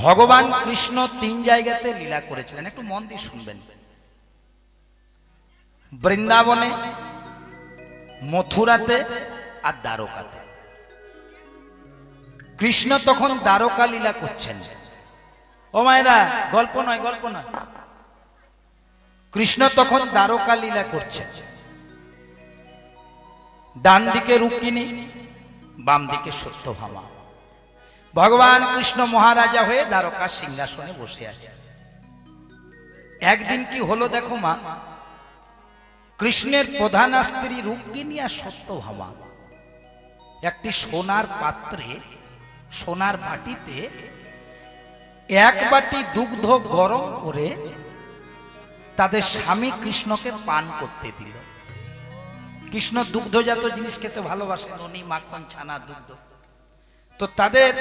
ভগবান কৃষ্ণ তিন জায়গাতে লীলা করেছিলেন, একটু মন দিয়ে শুনবেন। বৃন্দাবনে, মথুরাতে আর দ্বারকাতে। কৃষ্ণ তখন দ্বারকা লীলা করছেন। ও মায়েরা, গল্প নয়, গল্প নয়। কৃষ্ণ তখন দ্বারকা লীলা করছেন। ডান দিকে রুক্মিণী, বাম দিকে সত্যভামা। ভগবান কৃষ্ণ মহারাজা হয়ে দ্বারকার সিংহাসনে বসে আছে। একদিন কি হলো দেখো মা, কৃষ্ণের প্রধান স্ত্রী রুক্মিণী আর সত্যভামা একটি সোনার পাত্রে, সোনার বাটিতে এক বাটি দুগ্ধ গরম করে তাদের স্বামী কৃষ্ণকে পান করতে দিল। কৃষ্ণ দুগ্ধজাত জিনিস খেতে ভালোবাসেন, ননি, মাখন, ছানা, দুগ্ধ। তো তাদের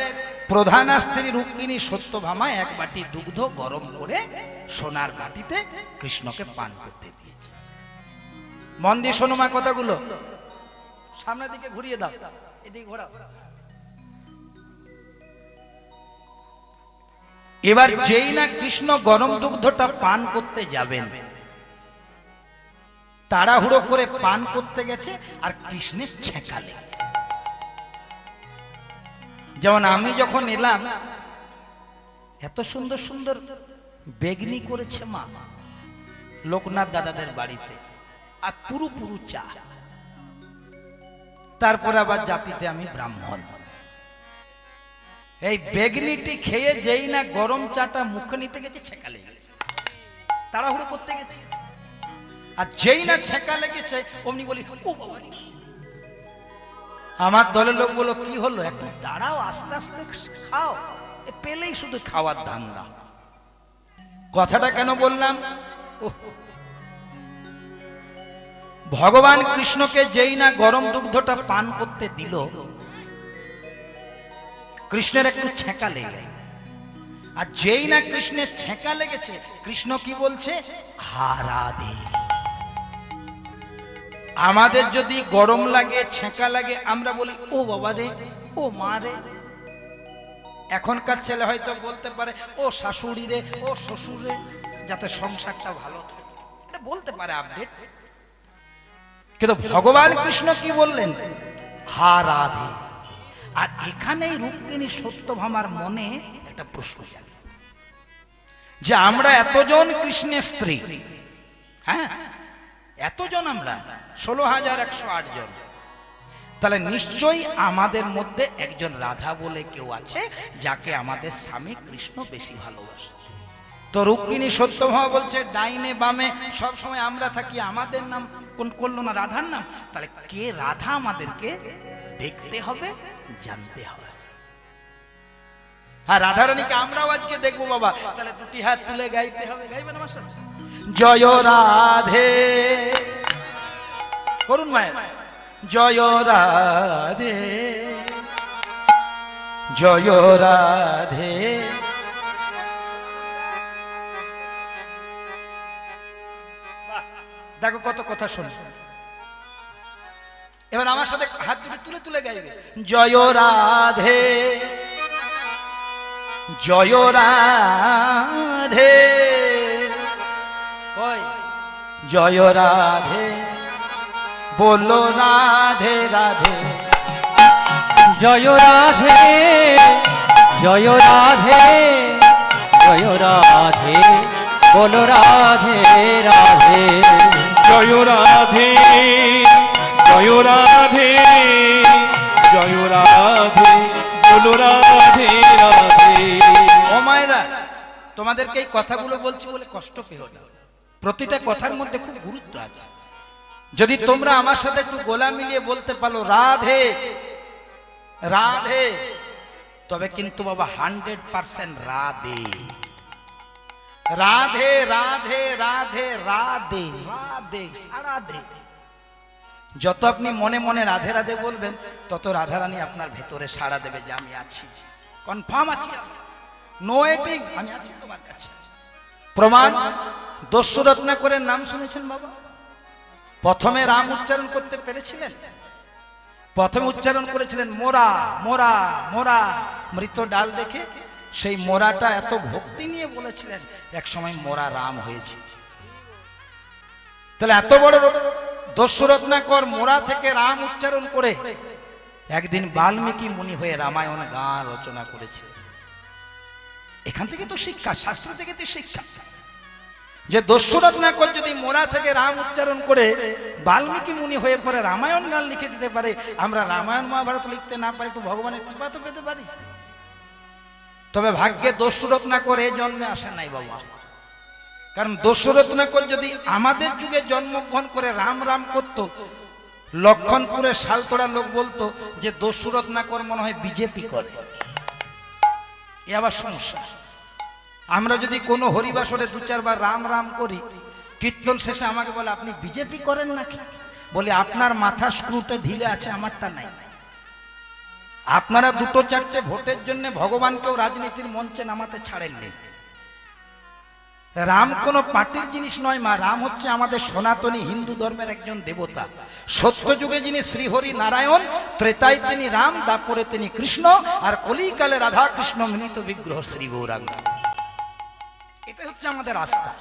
প্রধান স্ত্রী রুক্মিণী সত্যভামা এক বাটি দুগ্ধ গরম করে সোনার বাটিতে কৃষ্ণকে পান করতে দিয়েছে। মন দিয়ে শোনো মা কথাগুলো, সামনের দিকে ঘুরিয়ে দাও, এদিকে ঘোরাও। এবার যেই না কৃষ্ণ গরম দুগ্ধটা পান করতে যাবেন, তাড়াহুড়ো করে পান করতে গেছে আর কৃষ্ণের ছেঁকা লেগে গেছে। যেমন আমি যখন এলাম, এত সুন্দর সুন্দর বেগনি করেছে মা লোকনাথ দাদাদের বাড়িতে, আর পুরু পুরু চা। তারপর আবার জাতিতে আমি ব্রাহ্মণ। এই বেগনিটি খেয়ে যেই না গরম চাটা মুখে নিতে গেছে, ছেঁকা লেগে গেছে। তাড়াহুড়ো করতে গেছে, আর যেই না ছেঁকা লেগেছে অমনি বলি, ও বাবা। আমার দলের লোক বলো, কি হলো, একটু দাঁড়াও, আস্তে আস্তে খাও। পেলেই শুধু খাওয়ার ধান্দা। কথাটা কেন বললাম, ভগবান কৃষ্ণকে যেই না গরম দুগ্ধটা পান করতে দিল, কৃষ্ণের একটু ছেঁকা লেগে, আর যেই না কৃষ্ণের ছেঁকা লেগেছে, কৃষ্ণ কি বলছে, হা রাধে। আমাদের যদি গরম লাগে, ছেঁকা লাগে, আমরা বলি ও বাবা রে, ও মা রে। এখনকার ছেলে হয়তো বলতে পারে ও শাশুড়ি রে, ও শ্বশুর রে, যাতে সংসারটা ভালো থাকে, এটা বলতে পারে আপডেট। কিন্তু ভগবান কৃষ্ণ কি বললেন, হা রাধে। আর এখানেই রুক্মিণী সত্যভামার মনে একটা প্রশ্ন জাগে, যে আমরা এতজন কৃষ্ণের স্ত্রী, হ্যাঁ এতজন, আমরা 16,108 জন, তাহলে নিশ্চয়ই আমাদের মধ্যে একজন রাধা বলে কেউ আছে, যাকে আমাদের স্বামী কৃষ্ণ বেশি ভালোবাসে। তো রুক্মিণী সত্যভামা বলছে, ডাইনে বামে সব সময় আমরা থাকি, আমাদের নাম কোন করলো না, রাধার নাম। তাহলে কে রাধা আমাদেরকে দেখতে হবে, জানতে হবে। হ্যাঁ, রাধারানীকে আমরাও আজকে দেখবো বাবা, তাহলে দুটি হাত তুলে গাইতে হবে। গাইবেন আমার সাথে, জয় রাধে করুন মায়ের, জয় রাধে, জয় রাধে। দেখো কত কথা শোনো। এবার আমার সাথে হাত দুটো তুলে তুলে গাইবে, জয় রাধে, জয় রাধে, জয় রাধে, বলো রাধে রাধে, জয় রাধে, জয় রাধে, জয় রাধে, বলো রাধে রাধে, জয় রাধে, জয় রাধে, জয় রাধে, বলো রাধে রাধে। ও মায়েরা, তোমাদেরকে এই কথাগুলো বলছি বলে কষ্ট পেও না, প্রতিটা কথার মধ্যে খুব গুরুত্ব আছে। যদি তোমরা আমার সাথে একটু গলা মিলিয়ে বলতে পারো রাধে রাধে, তবে কিন্তু বাবা 100% রাধে, রাধে রাধে রাধে রাধে রাধে, সারা দে। যত আপনি মনে মনে রাধে রাধে বলবেন, তত রাধারানী আপনার ভেতরে সাড়া দেবে যে আমি আছি, কনফার্ম আছি, নো ওয়েটিং, আমি আছি তোমার কাছে। প্রমাণ, দস্যু রত্নাকরের নাম শুনেছেন বাবা? প্রথমে রাম উচ্চারণ করতে পেরেছিলেন? প্রথমে উচ্চারণ করেছিলেন মোরা মোরা মোরা, মৃত ডাল দেখে সেই মোরাটা এত ভক্তি নিয়ে বলেছিলেন, এক সময় মোরা রাম হয়েছে। তাহলে এত বড় দস্যুরত্নাকর মোরা থেকে রাম উচ্চারণ করে একদিন বাল্মীকি মুনি হয়ে রামায়ণ গান রচনা করেছে। এখান থেকে তো শিক্ষা, শাস্ত্র থেকে তো শিক্ষা, যে দস্যুরত্নাকর যদি মোরা থেকে রাম উচ্চারণ করে বাল্মীকি মুনি হয়ে পরে রামায়ণ গান লিখে দিতে পারে, আমরা রামায়ণ মহাভারত লিখতে না পারি, একটু ভগবানের কৃপা তো পেতে পারি। তবে ভাগ্যে দস্যুরত্নাকর এই জন্মে আসে নাই বাবা, কারণ দস্যুরত্নাকর যদি আমাদের যুগে জন্মগ্রহণ করে রাম রাম করত, লক্ষণপুরের শালতোড়া লোক বলতো যে দস্যুরত্নাকর মনে হয় বিজেপি করে। এ আবার সমস্যা। আমরা যদি কোনো হরিবাসরে 2-4 বার রাম রাম করি, কীর্তন শেষে আমাকে বলে আপনি বিজেপি করেন নাকি? বলে আপনার মাথার স্ক্রুটা ঢিলে আছে, আমারটা নাই। আপনারা 2-4টে ভোটের জন্য ভগবানকেও রাজনীতির মঞ্চে নামাতে ছাড়েননি। রাম কোনো পার্টির জিনিস নয় মা, রাম হচ্ছে আমাদের সনাতনী হিন্দু ধর্মের একজন দেবতা। সত্য যুগে যিনি শ্রীহরি নারায়ণ, ত্রেতায় তিনি রাম, দাপরে তিনি কৃষ্ণ, আর কলিকালে রাধা কৃষ্ণ মিলিত বিগ্রহ শ্রী গৌরাঙ্গ। এটা হচ্ছে আমাদের আস্থা।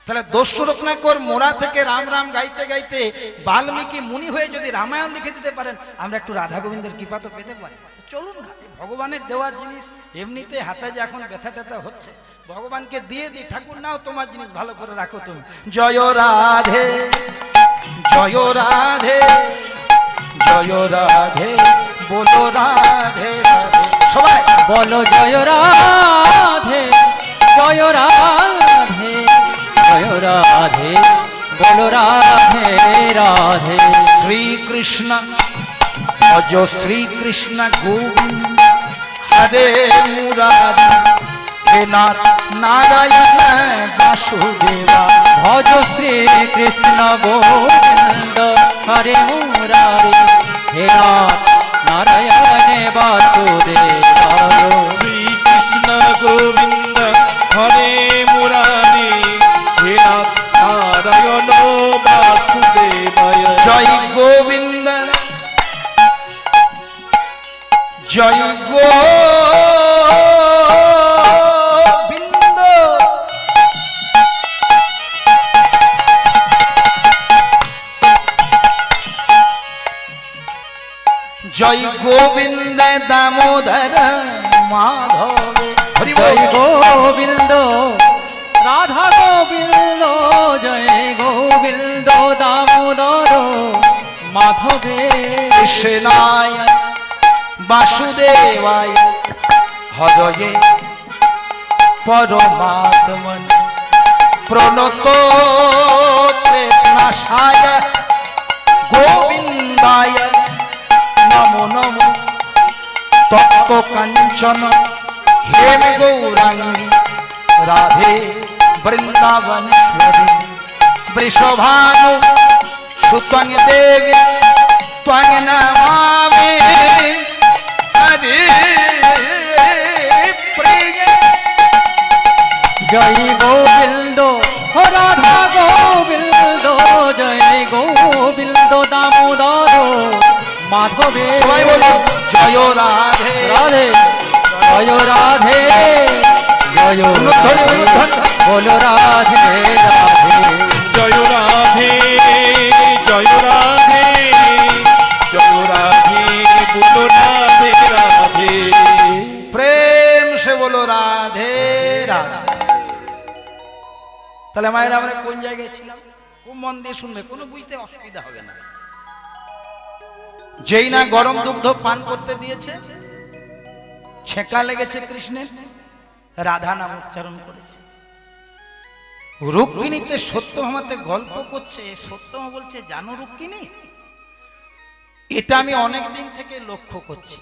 তাহলে দস্যুরত্নাকর মোরা থেকে রাম রাম গাইতে গাইতে বাল্মীকি মুনি হয়ে যদি রামায়ণ লিখে দিতে পারেন, আমরা একটু রাধা গোবিন্দের কৃপা তো পেতে পারি। চলুন না, ভগবানের দেওয়া জিনিস এমনিতে হাতে যে এখন ব্যথা ট্যাথা হচ্ছে, ভগবানকে দিয়ে দিই, ঠাকুর নাও তোমার জিনিস ভালো করে রাখো তুমি। জয় রাধে জয় রাধে জয় রাধে বলো রাধে রাধে, সবাই বলো জয় রাধে জয় রাধে জয় রাধে বলো রাধে রাধে। শ্রীকৃষ্ণ ভজ শ্রীকৃষ্ণ গোবিন্দ হরে মুরারি, হে নাথ নারায়ণ বাসুদেবা। ভজ শ্রী কৃষ্ণ গোবিন্দ হরে মুরারি, হে নাথ নারায়ণ বাসুদেবা। শ্রীকৃষ্ণ গোবিন্দ হরে মুরারি, হে নাথ নারায়ণ বাসুদেবায়। জয় গোবিন্দ জয় গোবিন্দ, জয় গোবিন্দ দামোদর মাধব। জয় গোবিন্দ রাধা গোবিন্দ, জয় গোবিন্দ দামোদর মাধবে। কৃষ্ণায় বাসুদেবায় হরয়ে পরমাত্মন, প্রণত কৃষ্ণাশায় গোবিন্দায় নমো নমো। তপ্ত কাঞ্চন হেম গৌরাঙ্গী রাধে বৃন্দাবনেশ্বরী, বৃষভানু সুতং দেবী ত্বং নমামি। হরে প্রিয় জয় গোবিন্দ রাধা গোবিন্দ, জয় গোবিন্দ দামোদর মাধবে। সবাই বলো জয় রাধে রাধে জয় রাধে জয় বলো রাধে রাধে। জয় রাধে জয় রাধে জয় রাধে বলো রাধে রাধে। প্রেম সে বলো রাধে রাধে। তাহলে মায়েরা আমরা কোন জায়গায় ছিলাম? খুব মন দিয়ে শুনবে, কোনো বুঝতে অসুবিধা হবে না। যেই না গরম দুগ্ধ পান করতে দিয়েছে, ছেঁকা লেগেছে কৃষ্ণের, রাধা নাম উচ্চারণ করেছে। রুক্মিণীতে সত্যভামাতে গল্প করছে, সত্যভামা বলছে জানো রুক্মিণী, এটা আমি অনেক দিন থেকে লক্ষ্য করছি।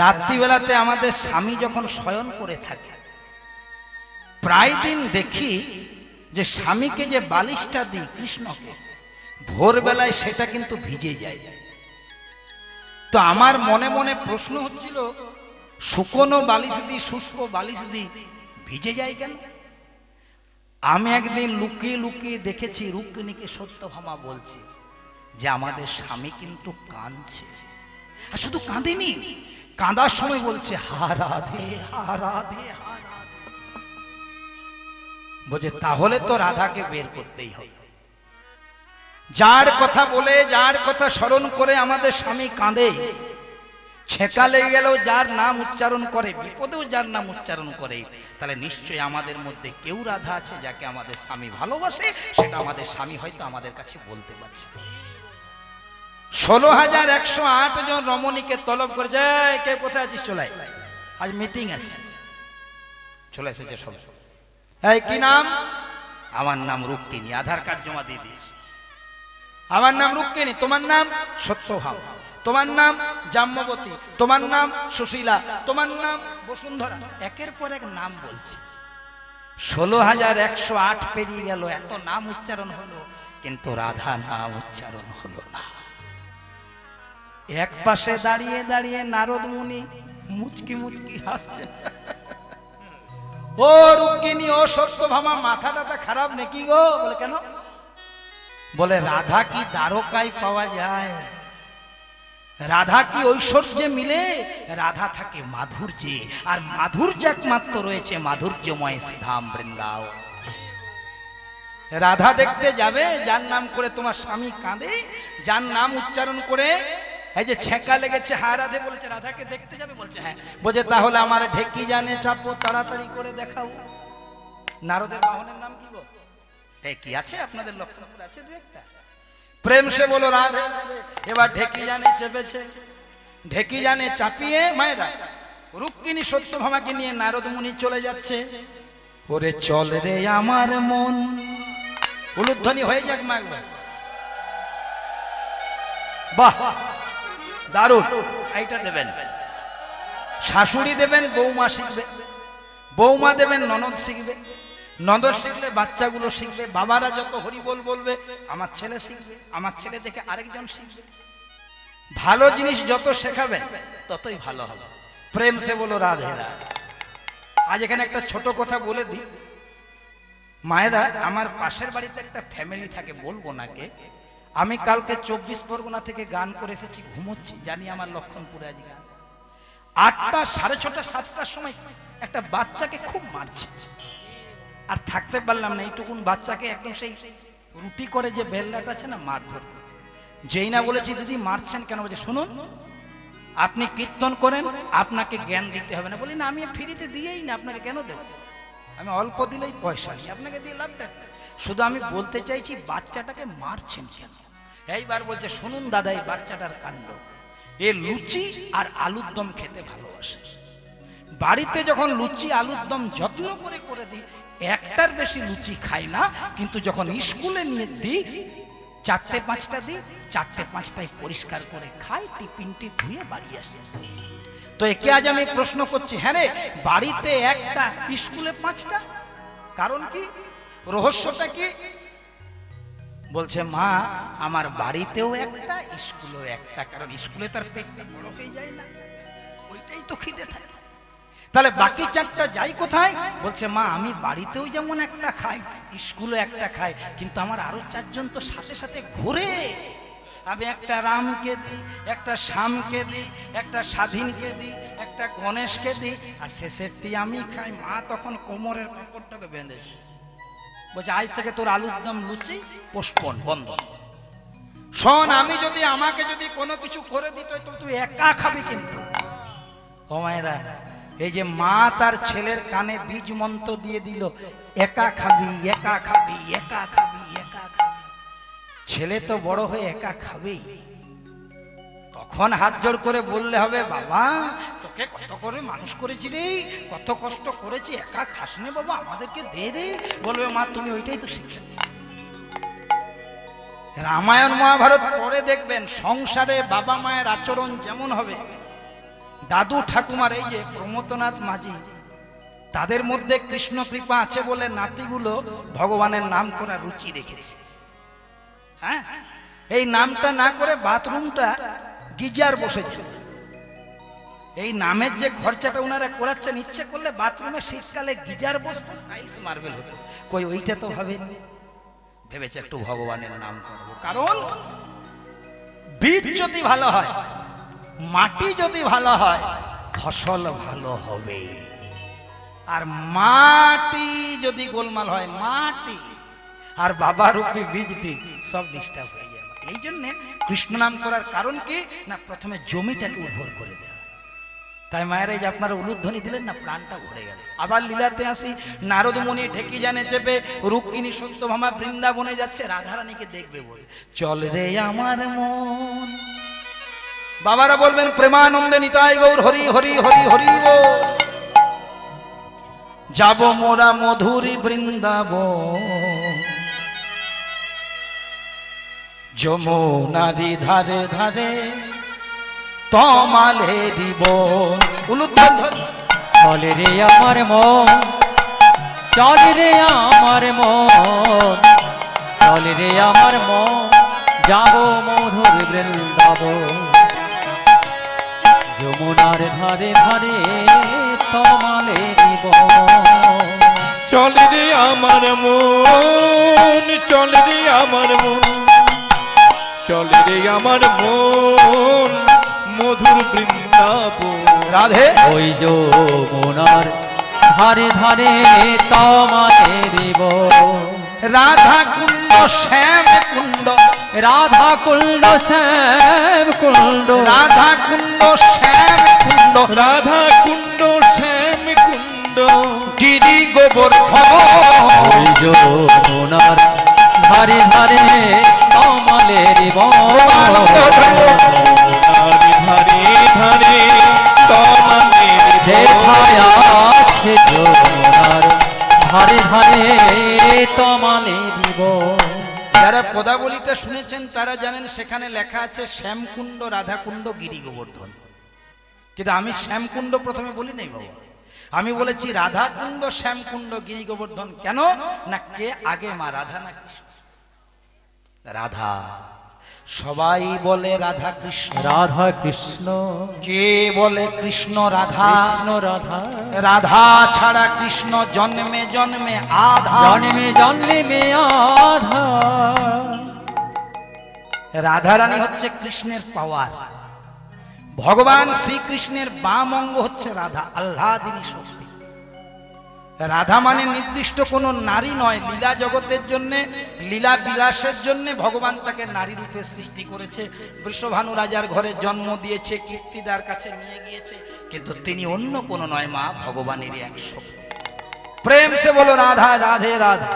রাত্রিবেলাতে আমাদের স্বামী যখন শয়ন করে থাকে, প্রায় দিন দেখি যে স্বামীকে যে বালিশটা দিই কৃষ্ণকে, ভোরবেলায় সেটা কিন্তু ভিজে যায়। তো আমার মনে মনে প্রশ্ন হচ্ছিল, শুকনো বালিশ দিই শুষ্ক বালিশ দিই ভিজে যায় কেন? আমি একদিন লুকিয়ে লুকিয়ে দেখেছি রুক্মিণীকে সত্যভামা বলছে যে আমাদের স্বামী কিন্তু কাঁদছে। আর শুধু কাঁদেনি, কাঁদার সময় বলছে হা রাধে হা রাধে হা রাধে। বলছে তাহলে তো রাধাকে বের করতেই হবে। যার কথা বলে যার কথা স্মরণ করে আমাদের স্বামী কাঁদে, ছেঁকা লেগে গেলেও যার নাম উচ্চারণ করে, বিপদেও যার নাম উচ্চারণ করে, তাহলে নিশ্চয়ই আমাদের মধ্যে কেউ রাধা আছে যাকে আমাদের স্বামী ভালোবাসে। সেটা আমাদের স্বামী হয়তো আমাদের কাছে বলতে পারছে। 16,108 জন রমণীকে তলব করে যায়, কে কোথায় আছিস চলে আয়, আজ মিটিং আছে। চলে এসেছে সব। এই কি নাম? আমার নাম রুক্মিণী, আধার কার্ড জমা দিয়ে দিয়েছি। আমার নাম রুক্মিণী, তোমার নাম সত্যভাম, তোমার নাম জাম্ববতী, তোমার নাম সুশীলা, তোমার নাম বসুন্ধরা। একের পর এক নাম বলছে। 16,108 পেরিয়ে গেল, এত নাম উচ্চারণ হলো, কিন্তু রাধা নাম উচ্চারণ হলো না। এক পাশে দাঁড়িয়ে দাঁড়িয়ে নারদ মুনি মুচকি মুচকি হাসছেন। ও রুক্মিণী, ও সত্যভামা, মাথা টাথা খারাপ নাকি গো? বলে কেন? বলে রাধা কি দ্বারকায় পাওয়া যায়? রাধা কি ঐশ্বর্যে মিলে? রাধা থাকে মাধুর্যে, আর মাধুর্য একমাত্র রয়েছে মাধুর্যময় ধাম বৃন্দাবন। রাধা দেখতে যাবে, যার নাম করে তোমার স্বামী কাঁদে, যার নাম উচ্চারণ করে এই যে ছেঁকা লেগেছে হা রাধে বলেছে, রাধাকে দেখতে যাবে? বলছে হ্যাঁ। বলছে তাহলে আমার ঢেকি জানে চাপো, তাড়াতাড়ি করে দেখাও। নারদের বাহনের নাম কি গো? কি আছে আপনাদের লক্ষ্মণপুর আছে দু একটা? প্রেম সে বলো রাধে। এবার ঢেকি জানে চেপেছে, ঢেকি জানে চাপিয়ে মায়েরা রুক্মিণী সত্যভামাকে নিয়ে নারদ মুনি চলে যাচ্ছে। ওরে চল রে আমার মন, উলুধ্বনি হয়ে যাক মা একবার। বাহ, দারুণ। এইটা দেবেন, শাশুড়ি দেবেন, বৌমা শিখবে, বৌমা দেবেন, ননদ শিখবে, ননদ শিখলে বাচ্চাগুলো শিখবে। বাবারা যত হরিবোল বলবে, আমার ছেলে শিখবে, আমার ছেলে দেখে আরেকজন শিখবে। ভালো জিনিস যত শেখাবেন ততই ভালো হবে। প্রেম সে বলো রাধে রাধে। আজ এখানে একটা ছোট কথা বলে দিই মায়েরা, আমার পাশের বাড়িতে একটা ফ্যামিলি থাকে, বলবো না কে। আমি কালকে 24 পরগনা থেকে গান করে এসেছি, ঘুমোচ্ছি, জানি আমার লক্ষণপুরে আজ গান। 8টা, 6:30, 7টার সময় একটা বাচ্চাকে খুব মারছে, আর থাকতে পারলাম না। এইটুকুন বাচ্চাকে একদম সেই রুটি করে যে বেল্লাটা আছে না, মারধর। যেই না বলেছি দিদি মারছেন কেন? বলছে শুনুন, আপনি কীর্তন করেন, আপনাকে জ্ঞান দিতে হবে না। বলি না, আমি ফ্রিতে দিয়েই না, আপনাকে কেন দেব? আমি অল্প দিলেই পয়সা নিই, আপনাকে দিয়ে লাভ দেখ। শুধু আমি বলতে চাইছি বাচ্চাটাকে মারছেন কেন? এইবার বলছে শুনুন দাদা, এই বাচ্চাটার কাণ্ড, এ লুচি আর আলুর দম খেতে ভালোবাসে। বাড়িতে যখন লুচি আলুর দম যত্ন করে করে দিই, একটার বেশি লুচি খাই না, কিন্তু যখন স্কুলে নিয়ে দিই 4টে-5টা দিই, 4টে-5টাই পরিষ্কার করে খাই, টিফিনটি ধুয়ে বাড়ি আসে। তো একে আজ আমি প্রশ্ন করছি, হ্যাঁ রে, বাড়িতে একটা, স্কুলে 5টা, কারণ কি? রহস্যটা কি? বলছে মা, আমার বাড়িতেও একটা, স্কুলেও একটা, কারণ স্কুলে তার পেটটা বড় হয়ে যায় না, ওইটাই তো খিদে থাকে। তাহলে বাকি 4টা যাই কোথায়? বলছে মা, আমি বাড়িতেও যেমন একটা খাই, স্কুলে একটা খাই, কিন্তু আমার আরো 4 জন তো সাথে সাথে ঘুরে। আমি একটা রামকে দিই, একটা শ্যামকে দিই, একটা স্বাধীনকে দিই, একটা গণেশকে দিই, আর শেষেরটি আমি খাই। মা তখন কোমরের কাপড়টাকে বেঁধেছে, বলছে আজ থেকে তোর আলুর দম লুচি পোস্টপোন, বন্ধ। শোন, আমি যদি, আমাকে যদি কোনো কিছু করে দিত তো তুই একা খাবি। কিন্তু ও মায়েরা, এই যে মা তার ছেলের কানে বীজ মন্ত্র দিয়ে দিল, একা খাবি, একা খাবি, একা খাবি, একা খাবি। ছেলে তো বড় হয়ে একা খাবেই। তখন হাত জোড় করে বললে হবে, বাবা তোকে কত করে মানুষ করেছি রে, কত কষ্ট করেছি, একা খাস নে বাবা, আমাদেরকে দে রে। বলবে মা তুমি ওইটাই তো শিখে। রামায়ণ মহাভারত পরে দেখবেন সংসারে বাবা মায়ের আচরণ যেমন হবে। দাদু ঠাকুমার, এই যে প্রমথনাথ মাঝি, তাদের মধ্যে কৃষ্ণ কৃপা আছে বলে নাতিগুলো ভগবানের নাম করা রুচি রেখেছে। হ্যাঁ, এই নামটা না করে বাথরুমটা গিজার বসেছে। এই নামের যে খরচাটা ওনারা করাচ্ছেন, ইচ্ছে করলে বাথরুমে শীতকালে গিজার বসতো, টাইলস মার্বেল হতো। কই ওইটা তো ভাবেনি, ভেবেছে একটু ভগবানের নাম করবো। কারণ বীজ যদি ভালো হয়, মাটি যদি ভালো হয় ফসল ভালো হবে, আর মাটি যদি গোলমাল হয়, মাটি আর বাবা রূপী বীজটি সব ডিস্টার্ব হয়ে যাবে। এই জন্যে কৃষ্ণ নাম করার কারণ কি না, প্রথমে জমিটাকে উর্বর করে দেওয়া। তাই মায়ের এই যে আপনারা উলুধ্বনি দিলেন না, প্রাণটা ভরে গেল। আবার লীলাতে আসি, নারদ মুনি ঢেকি জানে চেপে রুক্মিণী সত্যভামা বৃন্দাবনে যাচ্ছে রাধারানীকে দেখবে বলে। চল রে আমার মন, বাবারা বলবেন প্রেমানন্দে নিতাই গৌর হরি হরি হরি হরি বল। যাব মোরা মধুরী বৃন্দাবন, যমুনারি ধারে ধারে তমালে দিব। চলে রে আমার মন, চলে রে আমার মন, চলে রে আমার মন, যাব মধুর বৃন্দাবন, যমুনার ধারে ধারে তমালে দিব। চলে রে আমার মন, চলে রে আমার মন, চলে রে আমার মন, মধুর বৃন্দাবন। রাধে ওই যমুনার ধারে ধারে তমালে দিব। রাধা কুণ্ড শ্যাম কুণ্ড, রাধা কুণ্ড শ্যাম কুণ্ড, রাধা কুণ্ড শ্যাম কুণ্ড, রাধা কুণ্ড শ্যাম কুণ্ড, গিরি গোবর্ধন। ওই যমুনার ধারে ধারে তমালে দিব। ধারে ধারে তমালে যেথায় আছে যমুনার ধারে ধারে তমালে দিব। যারা পদাবলীটা শুনেছেন তারা জানেন সেখানে লেখা আছে শ্যামকুণ্ড, রাধাকুণ্ড, গিরি গোবর্ধন। কিন্তু আমি শ্যামকুণ্ড প্রথমে বলি নাই বাবা, আমি বলেছি রাধাকুণ্ড, শ্যামকুণ্ড, গিরি গোবর্ধন। কেন না, কে আগে, মা রাধা না কৃষ্ণ? রাধা, সবাই বলে রাধা কৃষ্ণ, রাধা কৃষ্ণ, কে বলে কৃষ্ণ রাধা? কৃষ্ণ রাধা, রাধা ছাড়া কৃষ্ণ জন্মে জন্মে আধা, জন্মে জন্মে আধা। রাধারানী হচ্ছে কৃষ্ণের পাওয়ার। ভগবান শ্রীকৃষ্ণের বাম অঙ্গ হচ্ছে রাধা, আহ্লাদিনী শক্তি। রাধা মানে নির্দিষ্ট কোনো নারী নয়, লীলা জগতের জন্য, লীলা বিলাসের জন্য ভগবান তাকে নারী রূপে সৃষ্টি করেছে। বৃষভানু রাজার ঘরে জন্ম দিয়েছে, কীর্তিদার কাছে নিয়ে গিয়েছে, কিন্তু তিনি অন্য কোনো নয়, মা ভগবানেরই এক শক্তি। প্রেম সে বলো রাধা রাধে রাধা।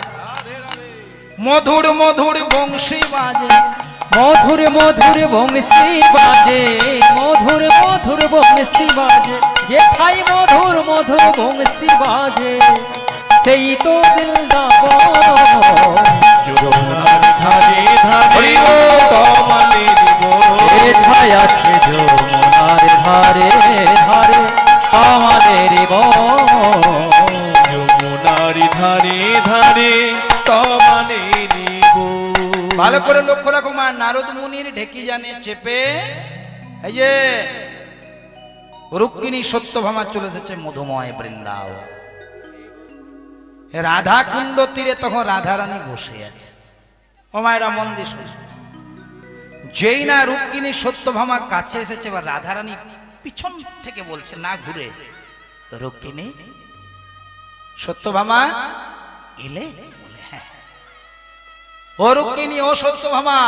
মধুর মধুর বংশী বাজে, মধুর মধুর বংশী বাজে, মধুর মধুর বংশী বাজে, যেথায় মধুর মধুর বংশী বাজে, সেই তো বৃন্দাবন। যমুনার ধারে ধারে তমালে দিব। যেথায় আছে যমুনার ধারে ধারে তমালে দিব। যমুনার ধারে ধারে তমালে দিব। ভালো করে লক্ষ্য রাখো মা, নারদ মুনির ঢেকি জানে চেপে এই যে রুক্মিণী সত্যভামা চলে এসেছে মধুময় বৃন্দাবন। রাধা কুণ্ড তীরে তখন রাধারানী বসে আছে। ও মায়েরা মন দিয়ে শোনো, যেই না রুক্মিণী সত্যভামা কাছে এসেছে, বা রাধারানী পিছন থেকে বলছে না ঘুরে, রুক্মিণী সত্যভামা এলে? বলে হ্যাঁ। ও রুক্মিণী, ও সত্যভামা,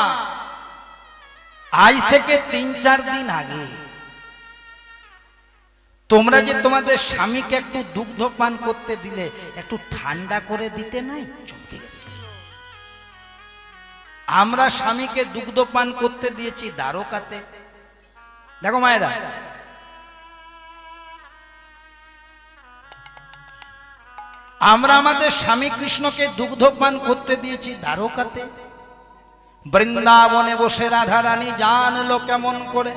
আজ থেকে 3-4 দিন আগে তোমরা যে তোমাদের স্বামীকে একটু দুগ্ধ পান করতে দিলে, একটু ঠান্ডা করে দিতে নাই? চমকে গেছে। আমরা স্বামীকে দুগ্ধ পান করতে দিয়েছি দ্বারকাতে। দেখো মায়েরা, আমরা আমাদের স্বামী কৃষ্ণকে দুগ্ধ পান করতে দিয়েছি দ্বারকাতে। বৃন্দাবনে বসে রাধা রানী জানলো কেমন করে?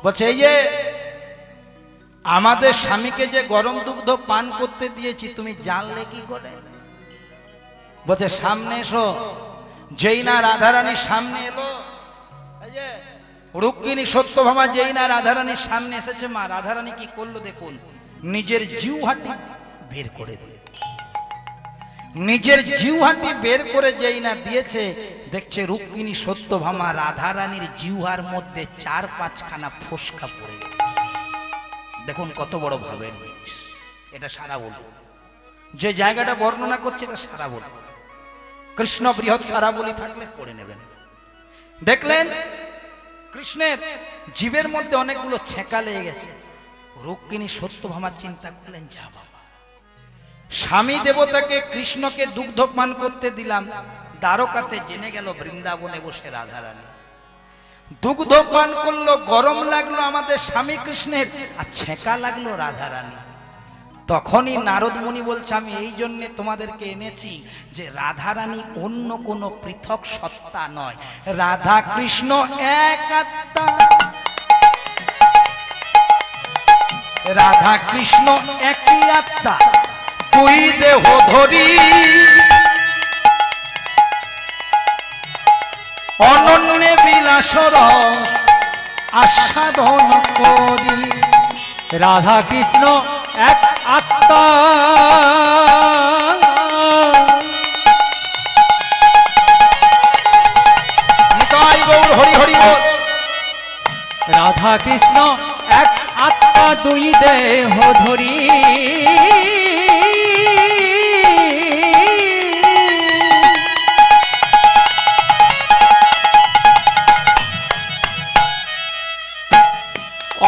বলছে এই যে আমাদের স্বামীকে যে গরম দুগ্ধ পান করতে দিয়েছি, তুমি জানলে কি করে? বলছে সামনে এসো। যেই না রাধারানীর সামনে এলো, এই যে রুক্মিণী সত্যভামা যেই না রাধারানীর সামনে এসেছে, মা রাধারানী কি করলো দেখুন, নিজের জিহ্বাটি বের করে দিল। নিজের জিহ্বাটি বের করে যেই না দিয়েছে, দেখছে রুক্মিণী সত্যভামা রাধারানীর জিহ্বার মধ্যে 4-5খানা ফোসকা পড়ে গেছে। দেখুন কত বড় ভাবের জিনিস। এটা সারা বলি, যে জায়গাটা বর্ণনা করছে এটা সারা বলি। কৃষ্ণ বৃহৎ সারা বলি থাকলে পড়ে নেবেন। দেখলেন কৃষ্ণের জীবের মধ্যে অনেকগুলো ছেঁকা লেগে গেছে। রুক্মিণী সত্যভামা চিন্তা করলেন, যা বাবা, স্বামী দেবতাকে কৃষ্ণকে দুগ্ধ পান করতে দিলাম, দ্বারকাতে জেনে গেল বৃন্দাবনে বসে রাধারানী দুগ্ধ পান করলো, গরম লাগলো আমাদের স্বামী কৃষ্ণের, আর ছেঁকা লাগলো রাধারানী। তখনই নারদ মুনি বলছে, আমি এই জন্য তোমাদেরকে এনেছি যে রাধারানী অন্য কোন পৃথক সত্তা নয়, রাধা কৃষ্ণ এক আত্মা। রাধা কৃষ্ণ একই আত্মা, দুই দেহ ধরি অনন্য বিলাসর আস্বাদন করি। রাধা কৃষ্ণ এক আত্মা, নিতাই গৌর হরি হরি বল। রাধা কৃষ্ণ এক আত্মা, দুই দেহ ধরি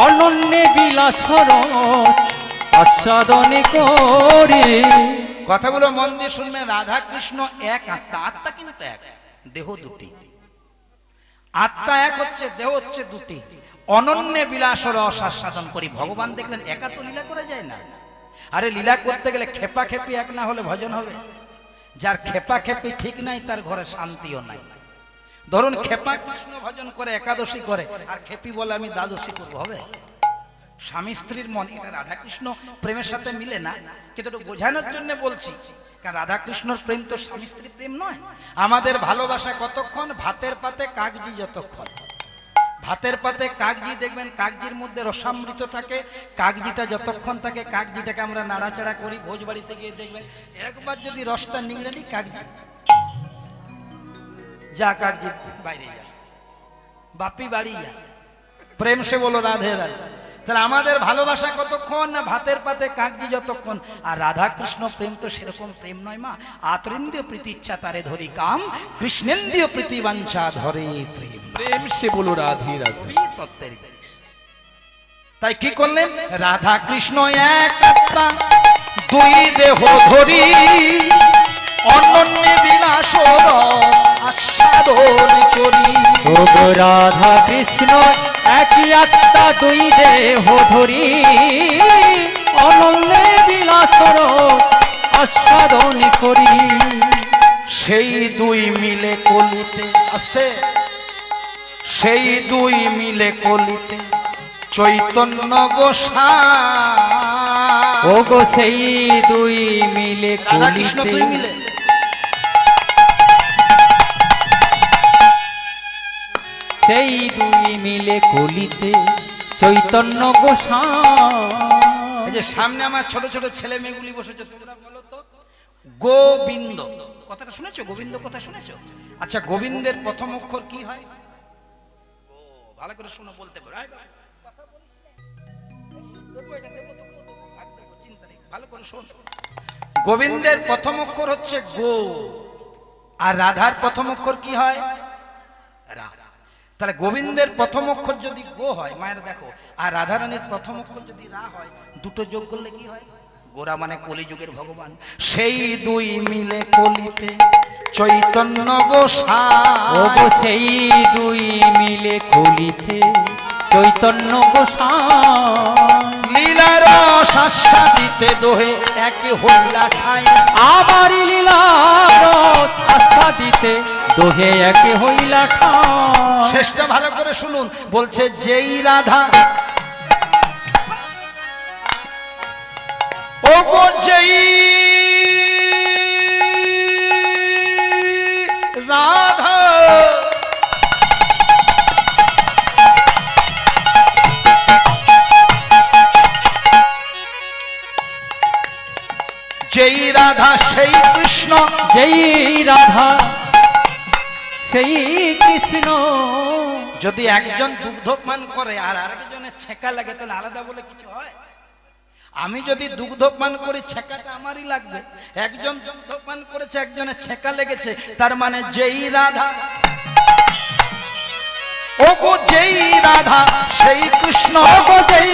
অনন্য বিলাসর আস্বাদন করে। কথাগুলো মন দিয়ে শুনবেন। রাধা কৃষ্ণ এক আত্মা, আত্মা কিন্তু এক, দেহ দুটি। আত্মা এক হচ্ছে, দেহ হচ্ছে দুটি। অনন্য বিলাসর আস্বাদন করি। ভগবান দেখলেন একা তো লীলা করা যায় না। আরে লীলা করতে গেলে খেপা খেপি এক না হলে ভজন হবে? যার খেপা খেপি ঠিক নাই তার ঘরে শান্তিও নাই। ধরুন খেপা কৃষ্ণ ভজন করে, একাদশী করে, আর খেপি বলে আমি দ্বাদশী করবো, হবে? স্বামী স্ত্রীর মন, এটা রাধা কৃষ্ণ প্রেমের সাথে মিলে না। কিন্তু একটু বোঝানোর জন্য বলছি, কারণ রাধা কৃষ্ণর প্রেম তো স্বামী স্ত্রী প্রেম নয়। আমাদের ভালোবাসা কতক্ষণ? ভাতের পাতে কাগজি যতক্ষণ। ভাতের পাতে কাগজি দেখবেন, কাগজির মধ্যে রসামৃত থাকে। কাগজিটা যতক্ষণ থাকে, কাগজিটাকে আমরা নাড়াচাড়া করি। ভোজ বাড়িতে গিয়ে দেখবেন একবার যদি রসটা নিংড়ে নি, কাগজি যা, কাগজি বাইরে যা, বাপি বাড়ি যা। প্রেম সে বলো রাধে রাধে। তাহলে আমাদের ভালোবাসা কতক্ষণ? না ভাতের পাতে কাগজি যতক্ষণ। আর রাধা কৃষ্ণ প্রেম তো সেরকম প্রেম নয় মা। আতরেন্দ্রিয় প্রীতি ইচ্ছা তারে ধরি কাম, কৃষ্ণেন্দ্রিয় প্রীতি বাঞ্ছা ধরে প্রেম। প্রেম সে বলো রাধে রাধে। তত্ত্বের জিনিস। তাই কি করলেন? রাধা কৃষ্ণ এক আত্মা, দুই দেহ ধরি অনন্য বিলাসর আস্বাদন করি। রাধা কৃষ্ণ একই আত্মা, দুই দেহ ধরি অনন্য বিলাসর আস্বাদন করি। সেই দুই মিলে কলিতে, আস্তে, সেই দুই মিলে কলিতে চৈতন্য গোসাই। ও গো সেই দুই মিলে রাধা কৃষ্ণ দুই কলিতে, মিলে, সেই দুই মিলে কলিতে চৈতন্য গোসাই। এই যে সামনে আমার ছোট ছোট ছেলে মেয়েগুলি বসেছে, তোমরা বলো তো গোবিন্দ কথাটা শুনেছো? গোবিন্দ কথা শুনেছো? আচ্ছা, গোবিন্দের প্রথম অক্ষর কি হয়? ভালো করে শুনো, বলতে পারো। ভালো করে শোন। গোবিন্দের প্রথম অক্ষর হচ্ছে গো, আর রাধার প্রথম অক্ষর কি হয়? রা। তাহলে গোবিন্দের প্রথম অক্ষর যদি গো হয়, মায়ের দেখো, আর রাধারানীর প্রথম অক্ষর যদি রা হয়, দুটো যোগ করলে কি হয়? গোরা মানে কলিযুগের ভগবান। সেই দুই মিলে কলিতে চৈতন্য গোসাই। ও গো সেই দুই মিলে কলিতে চৈতন্য গোসাই। লীলার আস্বাদিতে দোহে এক হইলা ঠাই। আমার লীলার আস্বাদিতে দোহে এক হইলা ঠাই। শেষটা ভালো করে শুনুন, বলছে যেই রাধা, ও গো যেই রাধা যেই রাধা সেই কৃষ্ণ, যেই রাধা সেই কৃষ্ণ। যদি একজন দুগ্ধপান করে আর আরেকজনের ছেঁকা লাগে তাহলে আলাদা বলে কিছু হয়? আমি যদি দুগ্ধপান করি ছেঁকাটা আমারই লাগবে, একজন দুগ্ধপান করেছে একজনের ছেঁকা লেগেছে, তার মানে যেই রাধা, ওগো যেই রাধা সেই কৃষ্ণ, ওগো যেই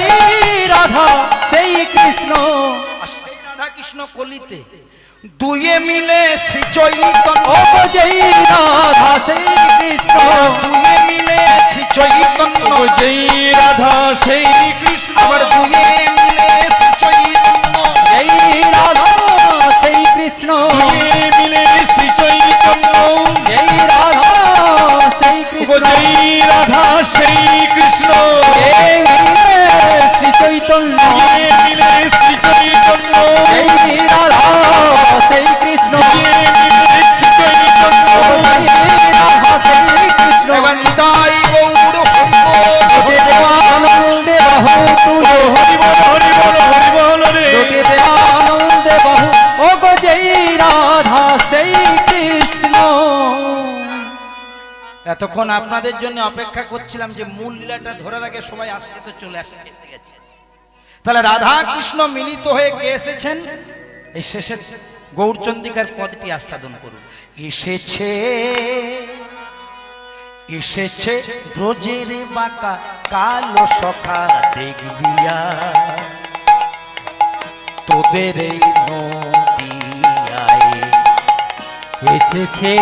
রাধা সেই কৃষ্ণ। আর সেই রাধা কৃষ্ণ কলিতে দুয়ে মিলে শ্রী চৈতন্য, ওগো যেই রাধা সেই কৃষ্ণ, দুয়ে মিলে শ্রী চৈতন্য, যেই রাধা সেই কৃষ্ণ, আবার দুয়ে মিলে শ্রী চৈতন্য, যেই রাধা সেই কৃষ্ণ, দুয়ে মিলে শ্রী চৈতন্য, যেই রাধা সেই কৃষ্ণ, যেই রাধা সেই কৃষ্ণ, যেই মিলে শ্রী চৈতন্য, দুয়ে মিলে শ্রী চৈতন্য, যেই রাধা সেই কৃষ্ণ, দুয়ে মিলে শ্রী চৈতন্য, যেই রাধা সেই কৃষ্ণ। এবার নিতাই গৌর হরি বল, আনন্দে বাহু তুলো, হরি বল হরি বল হরি বল রে। দুটিতে আনন্দে বাহু, ওগো যেই রাধা সেই কৃষ্ণ। এতক্ষণ আপনাদের জন্য অপেক্ষা করছিলাম যে মূল লীলাটা ধরার আগে সবাই আসতে তো চলে আসে গেছে। তাহলে রাধা কৃষ্ণ মিলিত হয়ে কে এসেছেন? এই শেষের গৌরচন্দ্রিকার পদটি আস্বাদন করুন। এসেছে এসেছে ব্রজের বাঁকা কালো সখা, দেখবিয়া তোদের এই নদিয়ায়। এসেছে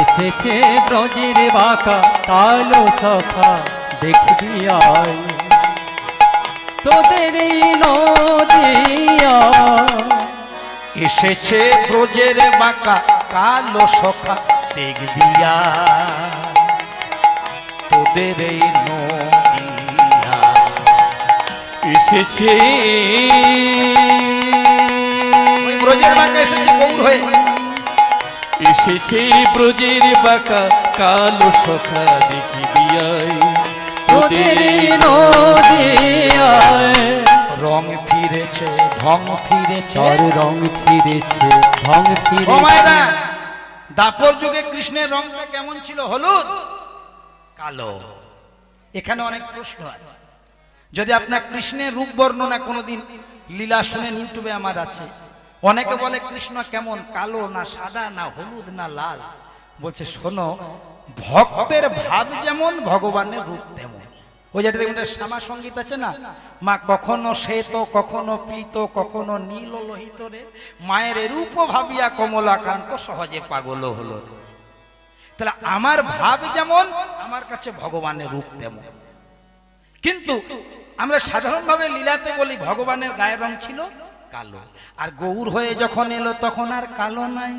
এসেছে ব্রজের বাঁকা কালো সখা, দেখবি আয় তোদের এই নদিয়া। এসেছে ব্রজের বাঁকা কালো সখা, দেখবিয়া তোদের এই নদিয়া। এসেছে ওই ব্রজের বাঁকা এসেছে গৌর হয়ে। এসেছে ব্রজের বাঁকা কালো সখা, দেখিবি আয় তোদের এই নদিয়ায়। রং ফিরেছে ঢং ফিরেছে, চার রং ফিরেছে ঢং ও মায়েরা, ফিরেছে। দাপর যুগে কৃষ্ণের রংটা কেমন ছিল? হলুদ, কালো। এখানে অনেক প্রশ্ন আছে। যদি আপনার কৃষ্ণের রূপ বর্ণনা কোনোদিন লীলা শুনেন, ইউটিউবে আমার আছে। অনেকে বলে কৃষ্ণ কেমন, কালো না সাদা না হলুদ না লাল। বলছে শোনো, ভক্তের ভাব যেমন ভগবানের রূপ তেমন। ওই যেটা দেখবেন শ্যামা সঙ্গীত আছে না, মা কখনো শ্বেত কখনো পীত কখনো নীল লোহিত রে, মায়ের রূপ ভাবিয়া কমলাকান্ত সহজে পাগল হলো। তাহলে আমার ভাব যেমন, আমার কাছে ভগবানের রূপ তেমন। কিন্তু আমরা সাধারণভাবে লীলাতে বলি ভগবানের গায়ের রং ছিল কালো, আর গৌর হয়ে যখন এলো তখন আর কালো নাই,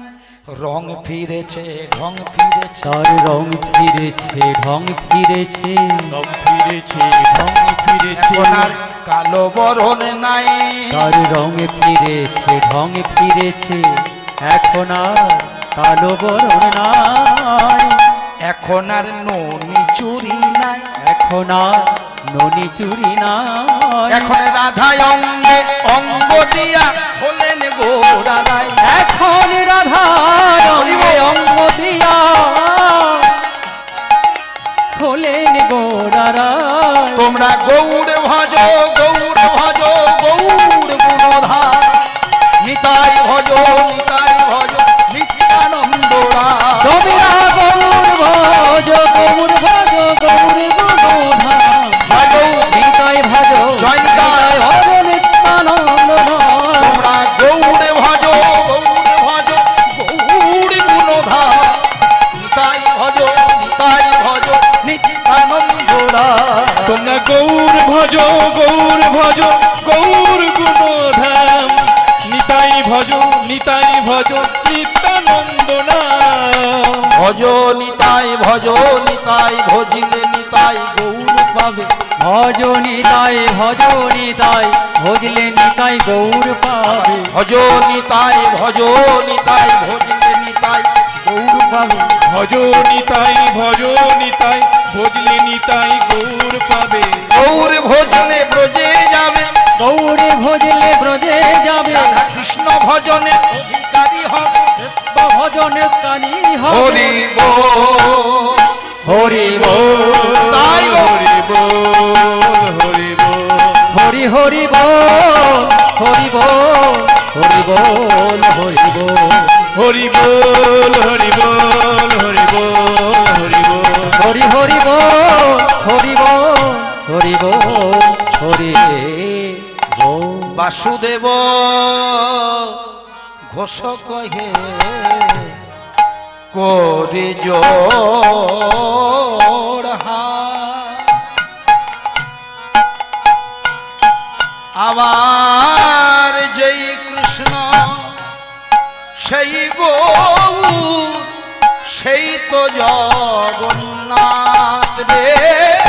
রং ফিরেছে ঢং ফিরেছে। চার রং ফিরেছে ঢং ফিরেছে। রং ফিরেছে ঢং ফিরেছে, এখন আর কালো বরণ নাই, চার রং ফিরেছে ঢং ফিরেছে। এখন আর কালো বরণ নাই, এখন আর ননি চুরি নাই, এখন আর ননি চুরি নাই। এখন রাধায় অঙ্গে অঙ্গ দিয়া হলেন গোরারাই। এখন রাধা রঙে অঙ্গ দিয়া খোলেন গোরারা। তোমরা গৌর ভজ গৌর ভজ গৌর গুণধার, নিতাই ভজ নিতাই ভজ নিত্যানন্দ রায়। তোমরা গৌর ভজ গৌর ভজ গৌর গুণধার, জয় গৌর, নিতাই ভজ জয় নিতাই। ভজ নিত্যানন্দ রায়। তোমরা গৌর ভজ গৌর ভজ গৌর গুণধার, নিতাই ভজ নিত্যানন্দ রায়। তোমরা গৌর ভজ গৌর ভজ গৌর গুণধাম, নিতাই ভজ নিত্যানন্দ নাম। ভজ নিতাই ভজিলে নিতাই গৌর পাবে। ভজ নিতাই ভজলে নিতাই গৌর পাবে। ভজ নিতাই ভজিলে নিতাই গৌর পাবে। ভজ নিতাই ভজলে নিতাই গৌর পাবে। গৌর ভজলে ব্রজে যাবে, গৌর ভজনের অধিকারী হবে, ভজনের কানি হরি বল হরি বল, তাই হরি বল হরি বল হরি হরি বল, হরি বল, হরি বল, হরি বল, হরি বল হরি বল হরি বল হরি বল হরি হরি বল, হরি বল, হরি বল, হরি বল। বাসুদেব ঘোষ কহে করে জোড় হাত, আমার যেই কৃষ্ণ সেই গৌর সেই তো জগন্নাথ রে।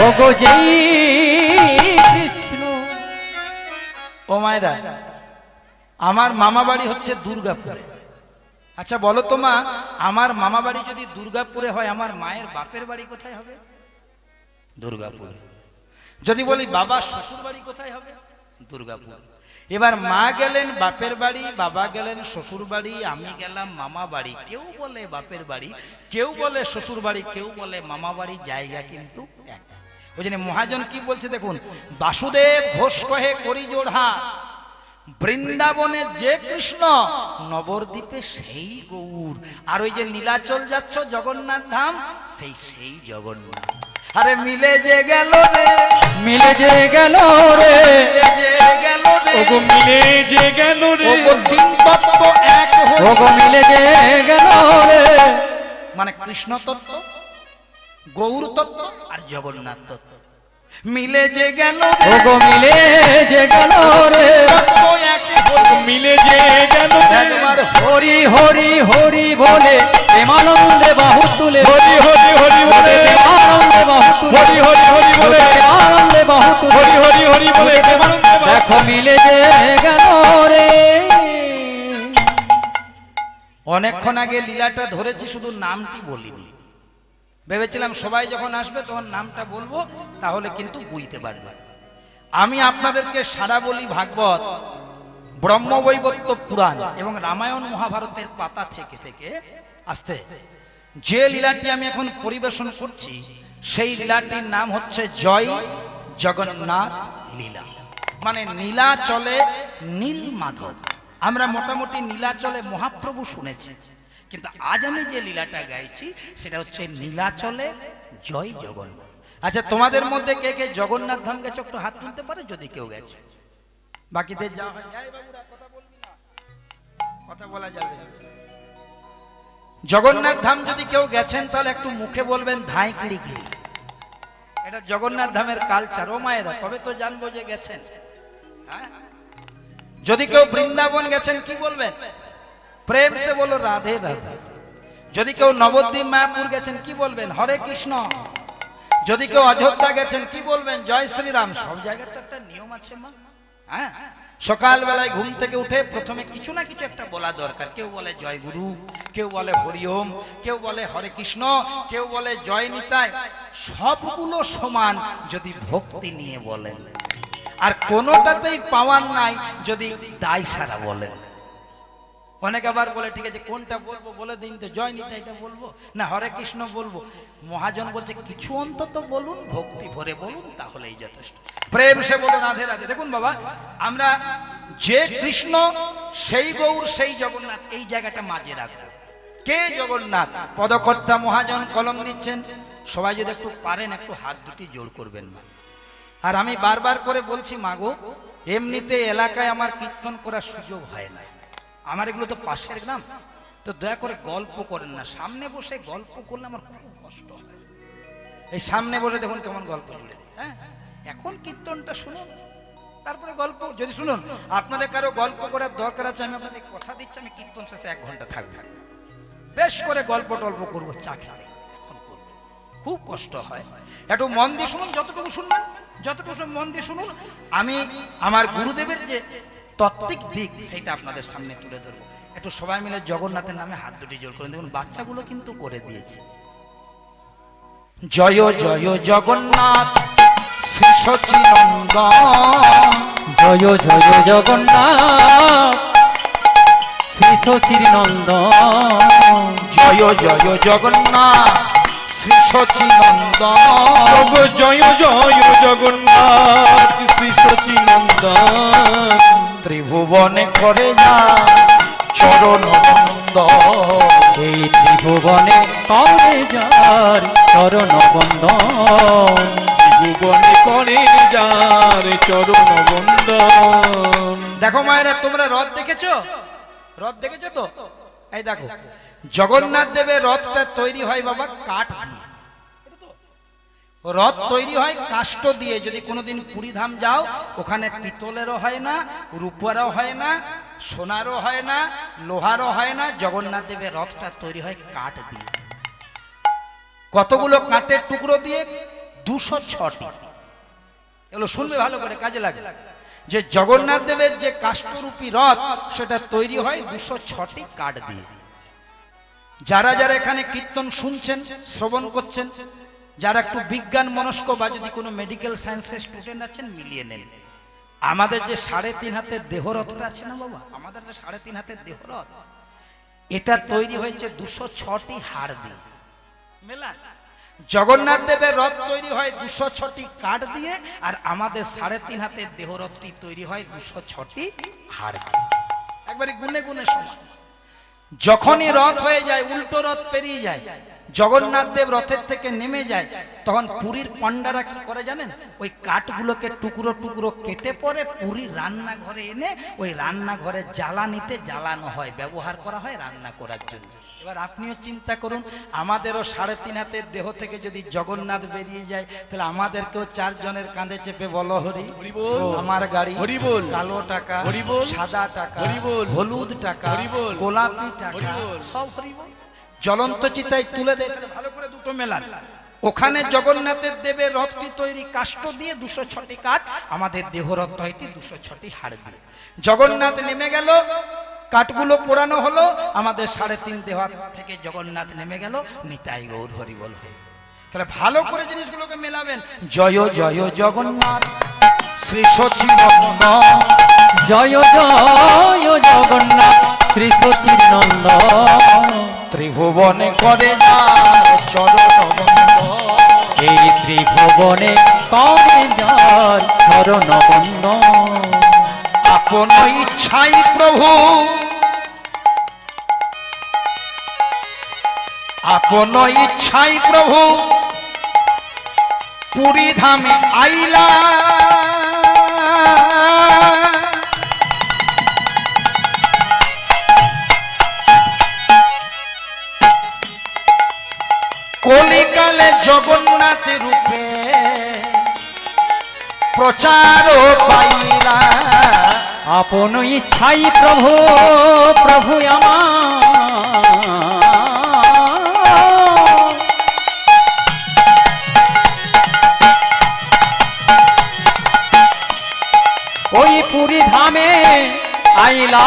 ওগো যেই কৃষ্ণ। ও মায়েরা, আমার মামা বাড়ি হচ্ছে দুর্গাপুরে। আচ্ছা বলো তো মা, আমার মামা বাড়ি যদি দুর্গাপুরে হয়, আমার মায়ের বাপের বাড়ি কোথায় হবে? দুর্গাপুরে। যদি বলি বাবা শ্বশুর বাড়ি কোথায় হবে? দুর্গাপুর। এবার মা গেলেন বাপের বাড়ি, বাবা গেলেন শ্বশুর বাড়ি, আমি গেলাম মামা বাড়ি। কেউ বলে বাপের বাড়ি, কেউ বলে শ্বশুর বাড়ি, কেউ বলে মামা বাড়ি, জায়গা কিন্তু এক। ওই জন্য মহাজন কি বলছে দেখুন, বাসুদেব ঘোষ কহে করি জোড়হা, বৃন্দাবনে যে কৃষ্ণ নবদ্বীপে সেই গৌর, আর ওই যে নীলাচল যাচ্ছ জগন্নাথ ধাম, সেই জগন্নাথ। আরে মিলে যে গেল রে, মিলে যে গেল রে, মিলে যে গেল রে, ওগো মিলে যে গেল রে, ওগো তিন তত্ত্ব এক হয়ে, ওগো মিলে যে গেল রে, মানে কৃষ্ণ তত্ত্ব, গৌর তত্ত্ব আর জগন্নাথ তত্ত্ব মিলে যে গেল রে, ওগো মিলে যে গেল রে, তত্ত্ব এক হয়ে, মিলে যে গেল রে, একবার হরি হরি হরি বলে প্রেমানন্দে বাহু তুলে, হরি হরি হরি বলে, প্রেমানন্দে বাহু তুলে, হরি হরি হরি বলে, প্রেমানন্দে বাহু তুলে, হরি হরি হরি বলে, প্রেমানন্দে বাহু দেখো মিলে যে গেল রে। অনেকক্ষণ আগে লীলাটা ধরেছি, শুধু নামটি বলিনি। ভেবেছিলাম সবাই যখন আসবে তখন নামটা বলবো, তাহলে কিন্তু বুঝতে পারবে। আমি আপনাদেরকে সারা বলি ভাগবত, ব্রহ্মবৈবর্ত পুরাণ এবং রামায়ণ মহাভারতের পাতা থেকে থেকে আসতে যে লীলাটি আমি এখন পরিবেশন করছি, সেই লীলাটির নাম হচ্ছে জয় জগন্নাথ লীলা। মানে নীলাচলে নীল মাধব। আমরা মোটামুটি নীলাচলে মহাপ্রভু শুনেছি, কিন্তু আজ আমি যে লীলাটা গাইছি সেটা হচ্ছে নীলাচলে জয় জগন্নাথ। আচ্ছা, তোমাদের মধ্যে কে কে জগন্নাথ ধাম গেছে একটু হাত তুলতে পারে, যদি কেউ গেছে। বাকিদের যা হয়, এই বাবুরা কথা বলবি না, কথা বলা যাবে না। জগন্নাথ ধাম যদি কেউ গেছেন তাহলে একটু মুখে বলবেন ধাই কিড়ি কিড়ি। এটা জগন্নাথ ধামের কালচার। ও মায়েরা, তবে তো জানবো যে গেছেন। হ্যাঁ, যদি কেউ বৃন্দাবন গেছেন কি বলবেন? প্রেম সে বলো রাধে রাধে। যদি কেউ নবদ্বীপ মায়াপুর গেছেন কি বলবেন? হরে কৃষ্ণ। যদি কেউ অযোধ্যা গেছেন কি বলবেন? জয় শ্রীরাম। সব জায়গায় তো একটা নিয়ম আছে মা। হ্যাঁ, সকাল বেলায় ঘুম থেকে উঠে প্রথমে কিছু না কিছু একটা বলা দরকার। কেউ বলে জয় গুরু, কেউ বলে হরিওম, কেউ বলে হরে কৃষ্ণ, কেউ বলে জয় নিতাই। সবগুলো সমান যদি ভক্তি নিয়ে বলেন, আর কোনোটাতেই পাওয়ার নাই যদি দায় সারা বলেন। অনেকে আবার বলে ঠিক আছে কোনটা বলবো বলে দিন তো, জয় নিতাইটা বলবো না হরে কৃষ্ণ বলবো? মহাজন বলছে কিছু অন্তত বলুন, ভক্তি ভরে বলুন, তাহলেই যথেষ্ট। প্রেম সে বলো রাধে রাধে। দেখুন বাবা, আমরা যে কৃষ্ণ সেই গৌর সেই জগন্নাথ, এই জায়গাটা মাঝে রাখবো। কে জগন্নাথ? পদকর্তা মহাজন কলম দিচ্ছেন। সবাই যদি একটু পারেন একটু হাত দুটি জোড় করবেন মা। আর আমি বারবার করে বলছি মাগো, এমনিতে এলাকায় আমার কীর্তন করার সুযোগ হয় না। আমার এগুলো তো পাশের গ্রাম, তো দয়া করে গল্প করেন না। সামনে বসে গল্প করলে আমার খুব কষ্ট হয়। এই সামনে বসে দেখুন কেমন গল্প জুড়ে দেয়। হ্যাঁ, এখন কীর্তনটা শুনুন, তারপরে গল্প যদি শুনুন। আপনাদের কারো গল্প করার দরকার আছে, আমি আপনাদের কথা দিচ্ছি, আমি কীর্তন শেষে 1 ঘন্টা থাকবো, বেশ করে গল্প টল্প করবো চা খেতে। এখন করবো, খুব কষ্ট হয়। একটু মন দিয়ে শুনুন, যতটুকু শুনবেন যতটুকু মন দিয়ে শুনুন। আমি আমার গুরুদেবের যে তত্ত্বিক দিক সেটা আপনাদের সামনে তুলে ধরবো। একটু সবাই মিলে জগন্নাথের নামে হাত দুটি জোর করে দেখুন, বাচ্চাগুলো কিন্তু করে দিয়েছে। জয় জয় জগন্নাথ শ্রী সচিনন্দন, জয় জয় জগন্নাথ শচীর নন্দন জয় জয় জগন্নাথ শ্রী সচিনন্দন প্রভু জয় জয় জগন্নাথ শ্রী সচিনন্দন ত্রিভুবনে করে যা চরণ বন্দন এই ত্রিভুবনে করে যার চরণ বন্দন ভুবনে করে যার চরণ বন্দন। দেখো মায়েরা, তোমরা রথ দেখেছো? রথ দেখেছো তো? এই দেখো, জগন্নাথ দেবের রথটা তৈরি হয় বাবা কাঠ দিয়ে। রথ তৈরি হয় কাষ্ঠ দিয়ে। যদি কোনোদিন পুরীধাম যাও, ওখানে পিতলেরও হয় না, রূপারও হয় না, সোনারও হয় না, লোহারও হয় না। জগন্নাথ দেবের রথটা তৈরি হয় কাঠ দিয়ে। কতগুলো কাঠের টুকরো দিয়ে? 206টি। এগুলো শুনবে ভালো করে, কাজে লাগে। যে জগন্নাথ দেবের যে কাষ্ঠরূপী রথ, সেটা তৈরি হয় 206টি কাঠ দিয়ে। যারা যারা এখানে কীর্তন শুনছেন, শ্রবণ করছেন, যারা একটু বিজ্ঞান মনস্ক বা যদি কোনো মেডিকেল সায়েন্সের স্টুডেন্ট আছেন, মিলিয়ে নেন। আমাদের যে 3.5 হাতের দেহরথটা আছে না বাবা, আমাদের যে 3.5 হাতের দেহরথ, এটা তৈরি হয়েছে 206টি হাড় দিয়ে। মেলা জগন্নাথ দেবের রথ তৈরি হয় 206টি কাঠ দিয়ে, আর আমাদের 3.5 হাতের দেহরথটি তৈরি হয় 206টি হাড় দিয়ে। একবারে গুনে গুনে সমান। যখনই রথ হয়ে যায়, উল্টো রথ পেরিয়ে যায়, জগন্নাথ দেব রথের থেকে নেমে যায়, তখন পুরীর পণ্ডারা কি করে জানেন? ওই কাঠগুলোকে টুকরো টুকরো কেটে পরে পুরীর রান্নাঘরে এনে ওই রান্নাঘরে জ্বালানিতে জ্বালানো হয়, ব্যবহার করা হয় রান্না করার জন্য। এবার আপনিও চিন্তা করুন, আমাদেরও 3.5 হাতের দেহ থেকে যদি জগন্নাথ বেরিয়ে যায়, তাহলে আমাদেরকেও 4 জনের কাঁধে চেপে বলো হরি হরি বল। আমার গাড়ি হরি বল। কালো টাকা, হরি বল। সাদা টাকা, হরি বল। হলুদ টাকা, হরি বল। গোলাপি টাকা, হরি বল। সব হরি বল। জ্বলন্ত চিতায় তুলে দেয়। তাহলে ভালো করে দুটো মেলান। ওখানে জগন্নাথের দেবের রথটি তৈরি কাষ্ঠ দিয়ে, 206টি কাঠ। আমাদের দেহরথ হয়টি 206টি হাড় দিয়ে। জগন্নাথ নেমে গেল, কাঠগুলো পোড়ানো হলো, আমাদের 3.5 দেহ থেকে জগন্নাথ নেমে গেল, নিতাই গৌর হরি বল। তাহলে ভালো করে জিনিসগুলোকে মেলাবেন। জয় জয় জগন্নাথ শ্রী সচিনন্দন জয় জয় জগন্নাথ শ্রী সচির নন্দন ত্রিভুবনে করে যার চরণ বন্দন এই ত্রিভুবনে করে যার চরণ বন্দন আপন ইচ্ছাই প্রভু, আপন ইচ্ছাই প্রভু পুরী ধামে আইলা। কলিকালে জগন্নাথ রূপে প্রচার পাইলা। আপন ইচ্ছাই প্রভু প্রভু আমার ওই পুরী ধামে আইলা।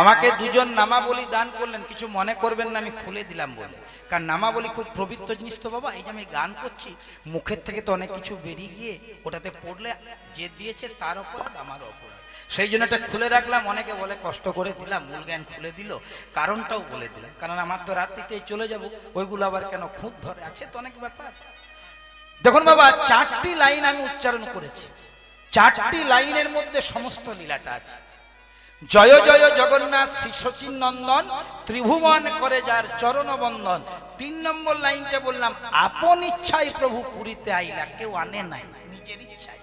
আমাকে দুজন নামাবলী দান করলেন, কিছু মনে করবেন না, আমি খুলে দিলাম বলে। কারণ নামাবলী খুব পবিত্র জিনিস তো বাবা। এই যে আমি গান করছি, মুখের থেকে তো অনেক কিছু বেরিয়ে গিয়ে ওটাতে পড়লে যে দিয়েছে তার অপরাধ, আমার অপরাধ। সেই জন্য এটা খুলে রাখলাম। অনেকে বলে কষ্ট করে দিলাম, মূল জ্ঞান খুলে দিল, কারণটাও বলে দিলাম। কারণ আমার তো রাত্রিতেই চলে যাব, ওইগুলো আবার কেন খুব ধরে আছে তো অনেক ব্যাপার। দেখুন বাবা, 4টি লাইন আমি উচ্চারণ করেছি। 4টি লাইনের মধ্যে সমস্ত লীলাটা আছে। জয় জয় জগন্নাথ শ্রী সচিন নন্দন ত্রিভুবন করে যার চরণ বন্দন। 3 নম্বর লাইনটা বললাম, আপন ইচ্ছাই প্রভু পুরীতে আইলা, কেউ আনে নাই, নিজের ইচ্ছায়।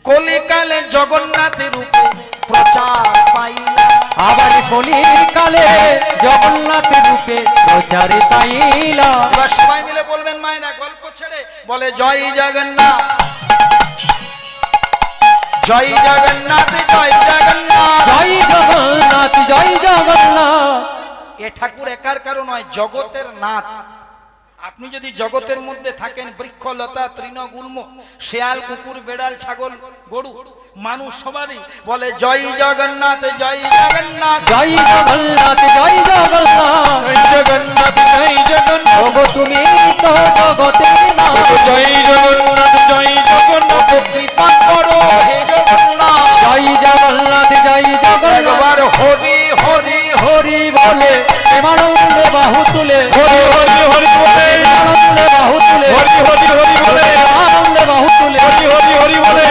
কলিকালে জগন্নাথের রূপে প্রচার পাইলা। আবার কলির কালে জগন্নাথ রূপে প্রচার পাইলা। এবার সবাই মিলে বলবেন মায়েরা, গল্প ছেড়ে বলে জয় জগন্নাথ জয় জগন্নাথ জয় জগন্নাথ জয় জগন্নাথ জয় জগন্নাথ। এ ঠাকুর একার কারণ নয়, জগতের নাথ। আপনি যদি জগতের মধ্যে থাকেন, বৃক্ষ লতা তৃণগুল্ম, শেয়াল কুকুর বেড়াল ছাগল গরু মানুষ সবারই বলে জয় জগন্নাথ জয় জগন্নাথ জয় জগন্নাথ জয় জগন্নাথ জয় জগন্নাথ জয় জগন্নাথ ওগো তুমি তো জগতের নাথ জয় জগন্নাথ জয় জগন্নাথ কৃপা করো হে জগন্নাথ জয় জগন্নাথ জয় জগন্নাথ একবার হরি হরি হরি বলে প্রেমানন্দে বাহু তুলে হরি হরি হরি বলে প্রেমানন্দে বাহু তুলে হরি হরি হরি বলে প্রেমানন্দে বাহু তুলে হরি হরি হরি বলে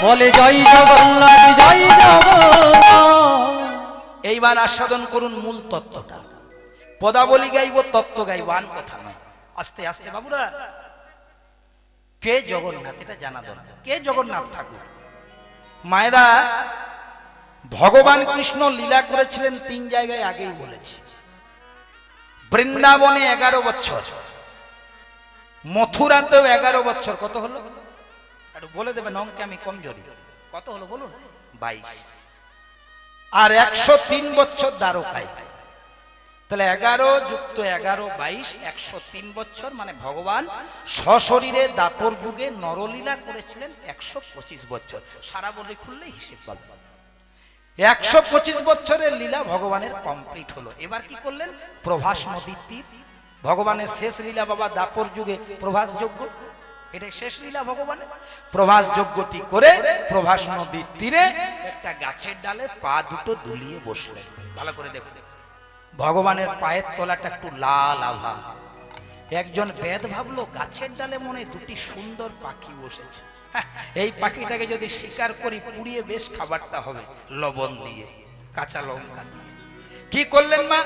বলে জয় জগন্নাথ জয় জগন্নাথ। এইবার আস্বাদন করুন মূল তত্ত্বটা। পদাবলী গাইব, তত্ত্ব গাইব, আন কথা নয়। আস্তে আস্তে বাবুরা, কে জগন্নাথ এটা জানা দরকার। কে জগন্নাথ ঠাকুর? মায়েরা, ভগবান কৃষ্ণ লীলা করেছিলেন 3 জায়গায়, আগেই বলেছি। বৃন্দাবনে 11 বছর, মথুরাতেও 11 বছর। কত হলো একটু বলে দেবেন, অঙ্কে আমি কমজোরি। কত হলো বলুন? 22। আর 103 বছর দ্বারকায়। তাহলে 11 যুক্ত 11 22, 103 বছর। মানে ভগবান সশরীরে দাপর যুগে নরলীলা করেছিলেন 125 বছর। সারা বলে খুললে হিসেব পাবে। 125 বছরের লীলা ভগবানের কমপ্লিট হলো। এবার কি করলেন? প্রভাস নদীর তীর, ভগবানের শেষ লীলা। বাবা দাপর যুগে প্রভাস যজ্ঞ, এটা শেষ লীলা ভগবানের। প্রভাস যজ্ঞটি করে প্রভাস নদীর তীরে একটা গাছের ডালে পা দুটো দুলিয়ে বসলেন। ভালো করে দেখুন, ভগবানের পায়ের তলাটা একটু লাল আভা। একজন বেদ ভাবলো গাছের ডালে মনে দুটি সুন্দর পাখি বসেছে, এই পাখিটাকে যদি শিকার করি পুড়িয়ে বেশ খাবারটা হবে, লবণ দিয়ে কাঁচা লঙ্কা দিয়ে। কি করলেন মা?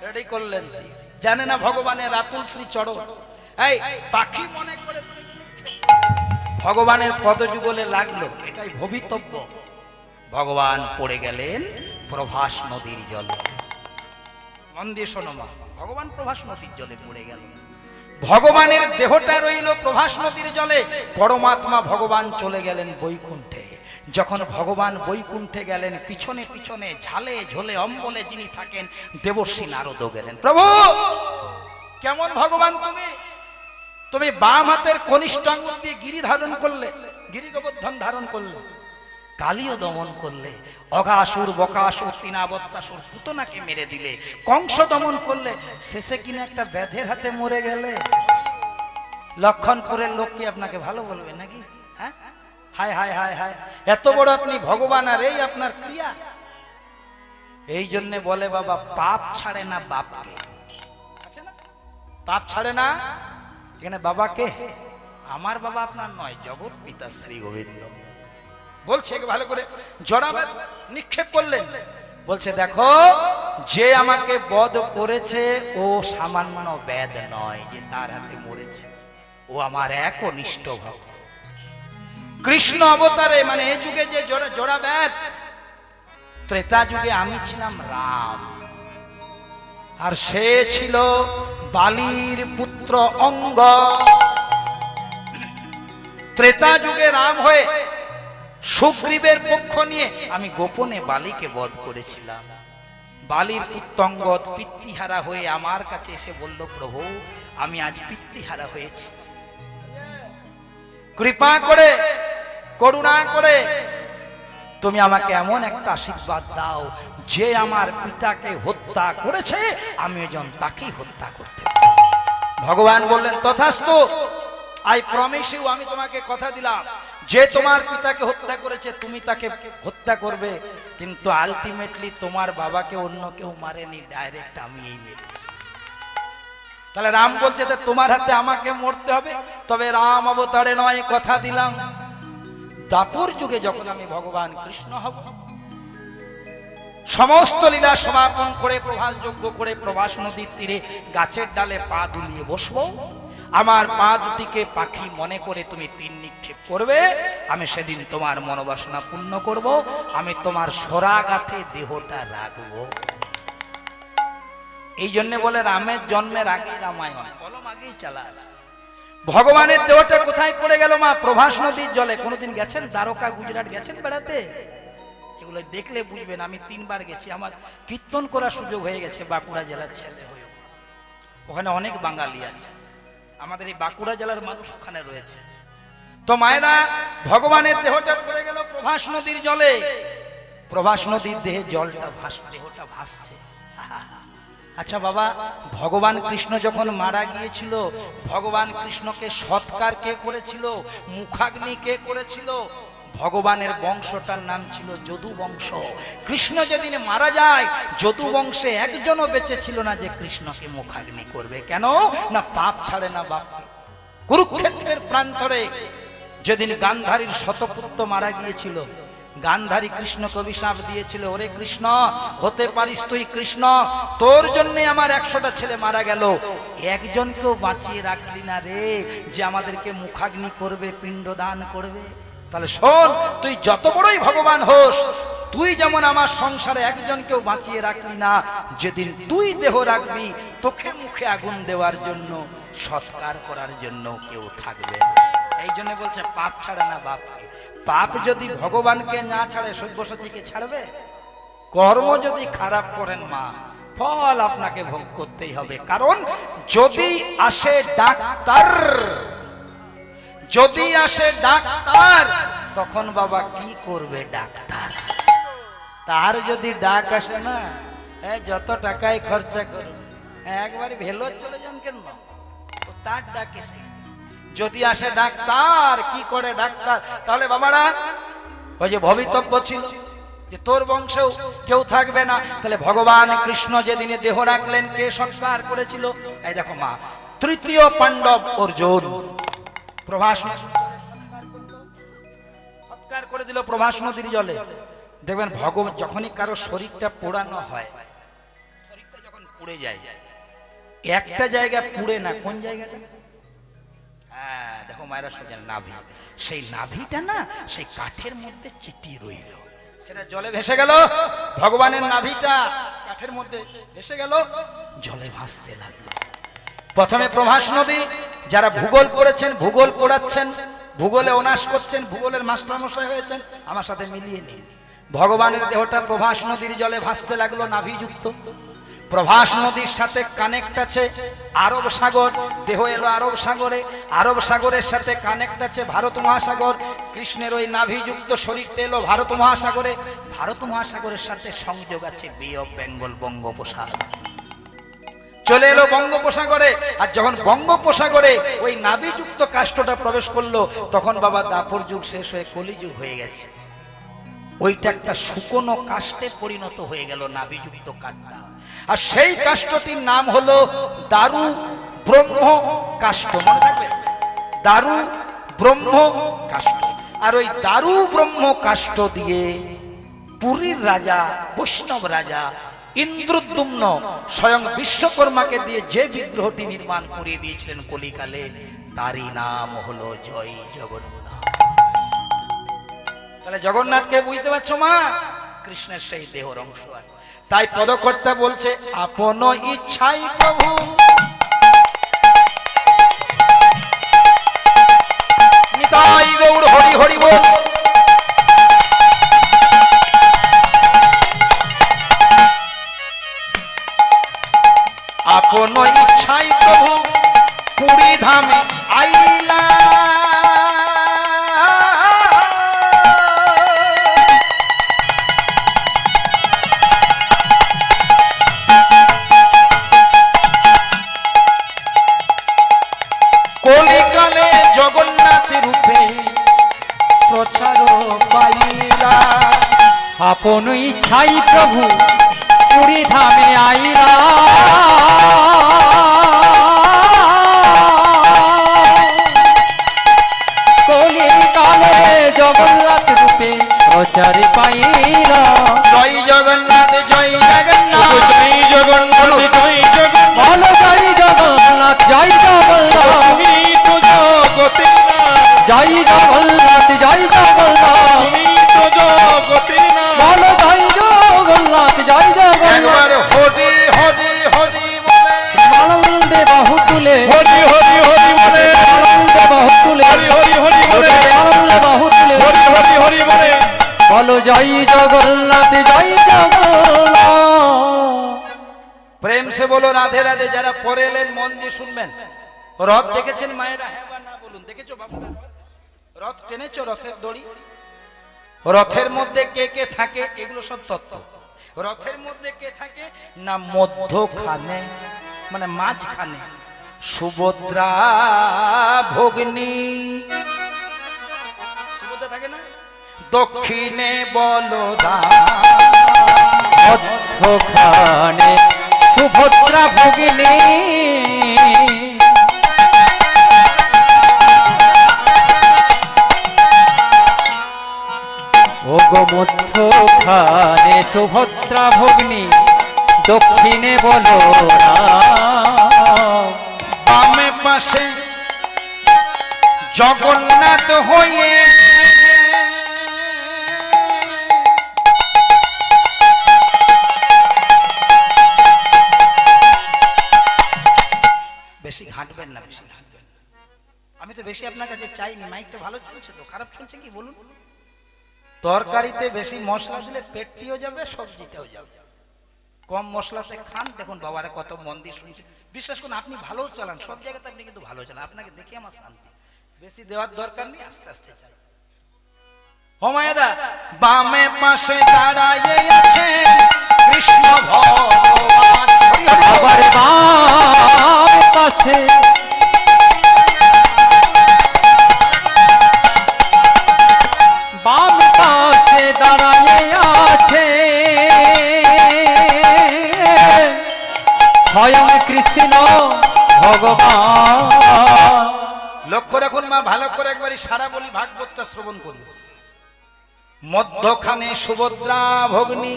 রেডি করলেন। জানে না ভগবানের রাতুল শ্রী চরণ, এই পাখি মনে করে ভগবানের পদযুগলে লাগলো। এটাই ভবিতব্য। ভগবান পড়ে গেলেন প্রভাস নদীর জলে। মন দিয়ে শোনো মা, ভগবান প্রভাস নদীর জলে পড়ে গেল। ভগবানের দেহটা রইল প্রভাস নদীর জলে, পরমাত্মা ভগবান চলে গেলেন বৈকুণ্ঠে। যখন ভগবান বৈকুণ্ঠে গেলেন, পিছনে পিছনে ঝালে ঝোলে অম্বলে যিনি থাকেন দেবর্ষি নারদও গেলেন। প্রভু, কেমন ভগবান তুমি? তুমি বাম হাতের কনিষ্ঠ আঙ্গুল দিয়ে গিরি ধারণ করলে, গিরি গোবর্ধন ধারণ করলে, কালিও দমন করলে, অঘাসুর বকাসুর তিনাবত্তাসুর পুতনাকে মেরে দিলে, কংস দমন করলে, শেষে কিনা একটা ব্যাধের হাতে মরে গেলে। লক্ষণপুরের লোক কি আপনাকে ভালো বলবে নাকি? হ্যাঁ, হায় হায় হায় হায়, এত বড় আপনি ভগবান আর এই আপনার ক্রিয়া। এই জন্য বলে বাবা, পাপ ছাড়ে না বাপকে। পাপ ছাড়ে না। এখানে বাবাকে, আমার বাবা আপনার নয়, জগৎ পিতা শ্রী গোবিন্দ বলছে। ভালো করে জড়াবে নিক্ষেপ করলেন। বলছে দেখো, যে আমাকে বধ করেছে ও সামান্য বেদ নয় যে তার হাতে মরেছে, ও আমার একনিষ্ঠ ভক্ত। কৃষ্ণ অবতারে, মানে এই যুগে যে জোড়া বেদ, ত্রেতা যুগে আমি ছিলাম রাম, আর সে ছিল বালির পুত্র অঙ্গ। ত্রেতা যুগে রাম হয়ে সুগ্রীবের পক্ষ নিয়ে আমি গোপনে বালিকে বধ করেছিলাম। বালির পুত্তঙ্গদ পিতৃহারা হয়ে আমার কাছে এসে বলল, প্রভু আমি আজ পিতৃহারা হয়েছি, কৃপা করে করুণা করে তুমি আমাকে এমন একটা আশীর্বাদ দাও, যে আমার পিতাকে হত্যা করেছে আমি যেন তাকেই হত্যা করতে। ভগবান বললেন, তথাস্তু, আই প্রমিস ইউ, আমি তোমাকে কথা দিলাম, যে তোমার পিতাকে হত্যা করেছে তুমি তাকে হত্যা করবে, কিন্তু আলটিমেটলি তোমার বাবাকে অন্য কেউ মারেনি, ডাইরেক্ট আমিই মেরেছি। তাহলে রাম বলছে যে তোমার হাতে আমাকে মরতে হবে। তবে রাম অবতারে নয়, কথা দিলাম দাপর যুগে যখন আমি ভগবান কৃষ্ণ হব, সমস্ত লীলা সমাপন করে প্রভাস যজ্ঞ করে প্রভাস নদীর তীরে গাছের ডালে পা দুলিয়ে বসবো, আমার পা দুটিকে পাখি মনে করে তুমি তীর নিক্ষেপ করবে, আমি সেদিন তোমার মনোবাসনা পূর্ণ করব, আমি তোমার সরাগাথে দেহটা রাখবো। এই জন্য বলে রামের জন্মের আগে রামায়ণ, কলম আগেই চালা আছে। ভগবানের দেহটা কোথায় পড়ে গেল মা? প্রভাস নদীর জলে। কোনোদিন গেছেন দ্বারকা, গুজরাট গেছেন বেড়াতে? এগুলো দেখলে বুঝবেন। আমি 3 বার গেছি, আমার কীর্তন করার সুযোগ হয়ে গেছে বাঁকুড়া জেলার ছেলে হয়ে। ওখানে অনেক বাঙালি আছে, আমাদের এই বাঁকুড়া জেলার মানুষ ওখানে রয়েছে। তো মায়েরা ভগবানের দেহটা পড়ে গেল প্রভাস নদীর জলে, প্রভাস নদীর দেহে জলটা দেহটা ভাসছে। আচ্ছা বাবা, ভগবান কৃষ্ণ যখন মারা গিয়েছিল, ভগবান কৃষ্ণকে সৎকার কে করেছিল, মুখাগ্নি কে করেছিল? ভগবানের বংশটার নাম ছিল যদু বংশ। কৃষ্ণ যেদিন মারা যায়, যদু বংশে একজনও বেঁচে ছিল না যে কৃষ্ণকে মুখাগ্নি করবে। কেন না? পাপ ছাড়ে না বাপ। কুরুক্ষেত্রের প্রান্তরে যেদিন গান্ধারীর শতপুত্র মারা গিয়েছিল, গান্ধারী কৃষ্ণকে অভিশাপ দিয়েছিল, ওরে কৃষ্ণ, হতে পারিস তুই কৃষ্ণ, তোর জন্য আমার 100টা ছেলে মারা গেল, একজনকেও বাঁচিয়ে রাখলি না রে, যে আমাদেরকে মুখাগ্নি করবে, পিণ্ডদান করবে। তাহলে শোন, তুই যত বড়ই ভগবান হোস, তুই যেমন আমার সংসারে একজনকেও বাঁচিয়ে রাখলি না, যেদিন তুই দেহ রাখবি, তোকে মুখে আগুন দেওয়ার জন্য, সৎকার করার জন্য কেউ থাকবে। এই জন্য বলছে পাপ ছাড়ে না বাপকে। পাপ যদি ভগবানকে না ছাড়ে সব্যসাচীকে ছাড়বে? কর্ম যদি খারাপ করেন মা, ফল আপনাকে ভোগ করতেই হবে। কারণ যদি আসে ডাক্তার, যদি আসে ডাক্তার, তখন বাবা কি করবে ডাক্তার? তার যদি ডাক আসে না, যত টাকাই খরচা করুন, একবারে ভেলোর চলে যান কেন, তার ডাকে। যদি আসে ডাক্তার, কি করে ডাক্তার? তাহলে বাবারা, ওই যে ভবিতব্য ছিল যে তোর বংশেও কেউ থাকবে না, তাহলে ভগবান কৃষ্ণ যেদিনে দেহ রাখলেন, কে সৎকার করেছিল? এই দেখো মা, তৃতীয় পাণ্ডব অর্জুন প্রভাস সৎকার করে দিল প্রভাস নদীর জলে। দেখবেন ভগবান যখনই কারো শরীরটা পোড়ানো হয়, শরীরটা যখন পুড়ে যায়, একটা জায়গা পুড়ে না, কোন জায়গাটা? হ্যাঁ দেখো মায়েরা সব জানে, নাভি। সেই নাভিটা না, সেই কাঠের মধ্যে চিটিয়ে রইল, সেটা জলে ভেসে গেল। ভগবানের নাভিটা কাঠের মধ্যে ভেসে গেল, জলে ভাসতে লাগলো। প্রথমে প্রভাস নদী, যারা ভূগোল পড়েছেন, ভূগোল পড়াচ্ছেন, ভূগোলে অনার্স করছেন, ভূগোলের মাস্টারমশাই হয়েছেন, আমার সাথে মিলিয়ে নিন। ভগবানের দেহটা প্রভাস নদীর জলে ভাসতে লাগলো, নাভিযুক্ত। প্রভাস নদীর সাথে কানেক্ট আছে আরব সাগর, দেহ এলো আরব সাগরে, আরব সাগরের সাথে কানেক্ট আছে ভারত মহাসাগর। কৃষ্ণের ওই নাভিযুক্ত শরীরটা এলো ভারত মহাসাগরে, ভারত মহাসাগরের সাথে সংযোগ আছে বে অফ বেঙ্গল, বঙ্গোপসাগর, চলে এলো বঙ্গোপসাগরে। আর যখন বঙ্গোপসাগরে ওই নাভিযুক্ত কাষ্ঠটা প্রবেশ করলো, তখন বাবা দাপর যুগ শেষ হয়ে কলিযুগ হয়ে গেছে। ওইটা একটা শুকনো কাষ্ঠে পরিণত হয়ে গেল নাভিযুক্ত কাঠটা, আর সেই কাষ্ঠটির নাম হলো দারু ব্রহ্ম কাষ্ঠ। মনে থাকবে, দারু ব্রহ্ম কাষ্ঠ। আর ওই দারু ব্রহ্ম কাষ্ঠ দিয়ে পুরীর রাজা, বৈষ্ণব রাজা ইন্দ্রদ্যুম্ন স্বয়ং বিশ্বকর্মাকে দিয়ে যে বিগ্রহটি নির্মাণ করিয়ে দিয়েছিলেন কলিকালে, তারই নাম হলো জয় জগন্নাথ। তাহলে জগন্নাথকে বুঝতে পারছো মা? কৃষ্ণের সেই দেহর অংশ আছে। তাই পদকর্তা বলছে, আপন ইচ্ছাই প্রভু নিতাই গৌর হরি হরি বল। আপন ইচ্ছাই প্রভু পুরী ধামে আইলা, কলিকালে জগন্নাথ রূপে প্রচার পাইলা। আপন ইচ্ছাই প্রভু পুরী ধামে আইলা, কলিকালে জগন্নাথ রূপে প্রচার পাইলা। জয় জগন্নাথ জয় জগন্নাথ জয় জগন্নাথ জয় জগন্নাথ, বলো জয় জগন্নাথ জয় জগন্নাথ, তুমি তো জগতের নাথ, জয় জগন্নাথ জয় জগন্নাথ, তুমি তো জগতের নাথ। বলো জয় জগন্নাথ জয় জগন্নাথ। একবার হরি হরি হরি বলে, আনন্দে বাহু তুলে, হরি হরি হরি বলে, আনন্দে বাহু তুলে, হরি হরি হরি বলে, আনন্দে বাহু তুলে, হরি হরি হরি বলে। বলো জয় জগন্নাথ জয় জগন্নাথ। প্রেম সে বলো রাধে রাধে। যারা পরে এলেন মন দিয়ে শুনবেন। রথ দেখেছেন মায়েরা? হ্যাঁ বা না বলুন। দেখেছো বাবুরা? রথ টেনেছো? রথের দড়ি, রথের মধ্যে কে কে থাকে এগুলো সব তত্ত্ব। রথের মধ্যে কে থাকে না মধ্যখানে মানে মাঝখানে সুভদ্রা ভগ্নী। সুভদ্রা থাকে না? দক্ষিণে বলরাম, মধ্যখানে সুভদ্রা ভগিনী। ওগো মধ্যখানে সুভদ্রা ভগ্নী, দক্ষিণে বলরাম। বামে পাশে জগন্নাথ হয়ে বেশি ঘাঁটবেন না, বেশি ঘাঁটবেন না। আমি তো বেশি আপনার কাছে চাইনি। মাইকটা ভালো চলছে তো, খারাপ চলছে কি বলুন? তরকারিতে বেশি মশলা দিলে পেটটিও যাবে, সবজিটাও যাবে। কম মশলাতে খান। দেখুন বাবারা কত মন দিয়ে শুনছে। বিশ্বাস করুন, আপনি ভালো চালান, সব জায়গাতে আপনি কিন্তু ভালো চালান। আপনাকে দেখে আমার শান্তি। বেশি দেওয়ার দরকার নেই, আস্তে আস্তে চালান। হোমায়দা বামে পাশে দাঁড়ায়ে আছে কৃষ্ণ ভগবান। আবার বাম পাশে বাম পাশে দাঁড়ায়ে আছে স্বয়ং কৃষ্ণ ভগবান। লক্ষ্য রাখুন মা, ভালো করে একবারই সারা বলি ভাগবতটা শ্রবণ করুন। মধ্যখানে সুভদ্রা ভগ্নী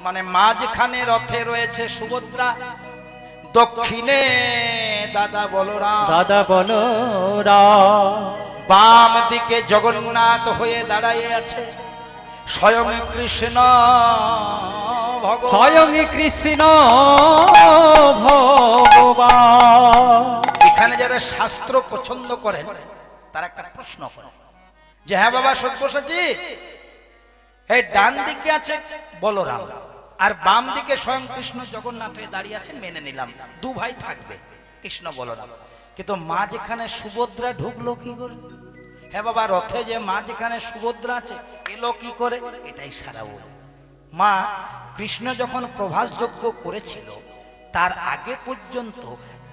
মানে মাঝখানে রথে রয়েছে সুভদ্রা, দক্ষিণে দাদা বলরাম। দাদা বলরাম। বাম দিকে জগন্নাথ হয়ে দাঁড়ায় আছে স্বয়ং কৃষ্ণ ভগবান। স্বয়ং কৃষ্ণ ভগবান। এখানে যারা শাস্ত্র পছন্দ করেন তারা একটা প্রশ্ন করেন যে হ্যাঁ বাবা সব্যসাচী, এই ডান দিকে আছে বলরাম আর বাম দিকে স্বয়ং কৃষ্ণ জগন্নাথ হয়ে দাঁড়িয়ে আছেন, মেনে নিলাম দু ভাই থাকবে কৃষ্ণ বলরাম, কিন্তু মাঝখানে সুভদ্রা ঢুকলো কি করে? হ্যাঁ বাবা, রথে যে মাঝখানে সুভদ্রা আছে এলো কি করে? এটাই সারা বল। মা কৃষ্ণ যখন প্রভাস যজ্ঞ করেছিল তার আগে পর্যন্ত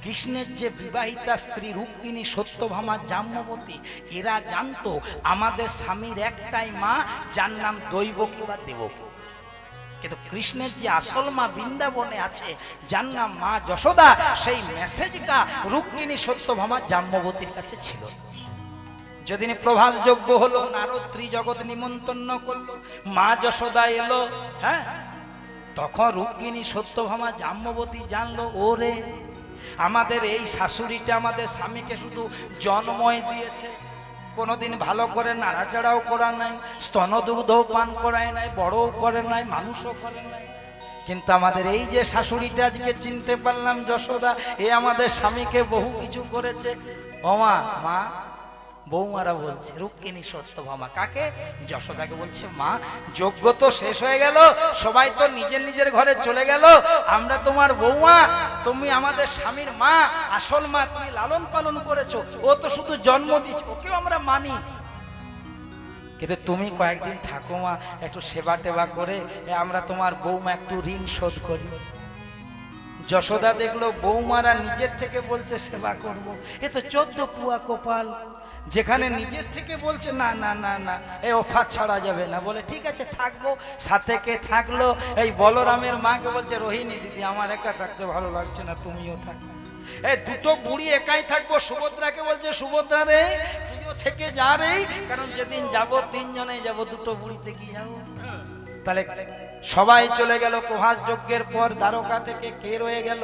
কৃষ্ণের যে বিবাহিতা স্ত্রী রুক্মিণী, সত্যভামা, জাম্বতী, এরা জানতো আমাদের স্বামীর একটাই মা যার নাম দৈবকী বা দেবকী। কিন্তু কৃষ্ণের যে আসল মা বৃন্দাবনে আছে যার নাম মা যশোদা, সেই মেসেজটা রুক্মিণী, সত্যভামা, জাম্বতীর কাছে ছিল। যেদিন প্রভাস যজ্ঞ হলো, নারদ ত্রিজগৎ নিমন্ত্রণ করলো, মা যশোদা এলো, হ্যাঁ, তখন রুক্মিণী, সত্যভামা, জাম্বতী জানলো ওরে আমাদের এই শাশুড়িটা আমাদের স্বামীকে শুধু জন্মই দিয়েছে, কোনোদিন ভালো করে নাড়াচাড়াও করা নাই, স্তনদুগ্ধও পান করায় নাই, বড়ও করে নাই, মানুষও করে নাই। কিন্তু আমাদের এই যে শাশুড়িটা আজকে চিনতে পারলাম যশোদা, এ আমাদের স্বামীকে বহু কিছু করেছে। ও মা, মা বৌমারা বলছে, রুক্মিণী, সত্যভামা কাকে? যশোদাকে বলছে, মা যজ্ঞ তো শেষ হয়ে গেল, সবাই তো নিজের নিজের ঘরে চলে গেল, আমরা তোমার বৌমা, তুমি আমাদের স্বামীর মা, আসল মা, তুমি লালন পালন করেছো, ও তো শুধু জন্ম দিয়েছে, ওকেও আমরা মানি, কিন্তু তুমি কয়েকদিন থাকো মা, একটু সেবা টেবা করে আমরা তোমার বৌমা একটু ঋণ শোধ করি। যশোদা দেখলো বৌমারা নিজের থেকে বলছে সেবা করব, এ তো 14 পুয়া কপাল। যেখানে নিজের থেকে বলছে না না না না, এই অফার ছাড়া যাবে না, বলে ঠিক আছে থাকবো। সাথে কে থাকলো? এই বলরামের মাকে বলছে, রোহিণী দিদি আমার একা থাকতে ভালো লাগছে না, তুমিও থাকো। এই দুটো বুড়ি একাই থাকবো। সুভদ্রাকে বলছে, সুভদ্রা রে তুইও থেকে যা রে, কারণ যেদিন যাবো 3 জনেই যাবো, দুটো বুড়িতে কি যাবো? তাহলে সবাই চলে গেল। প্রভাস যজ্ঞের পর দ্বারকা থেকে কে রয়ে গেল?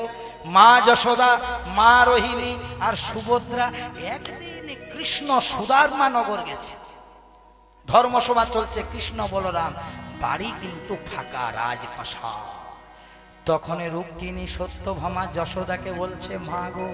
মা যশোদা, মা রোহিণী আর সুভদ্রা। একদিন কৃষ্ণ সুদার্মা নগর গেছে, ধর্মসভা চলছে, কৃষ্ণ বলরাম, বাড়ি কিন্তু ফাঁকা, রাজপ্রাসাদ। তখন রুক্মিণী, সত্যভামা যশোদাকে বলছে, মা গো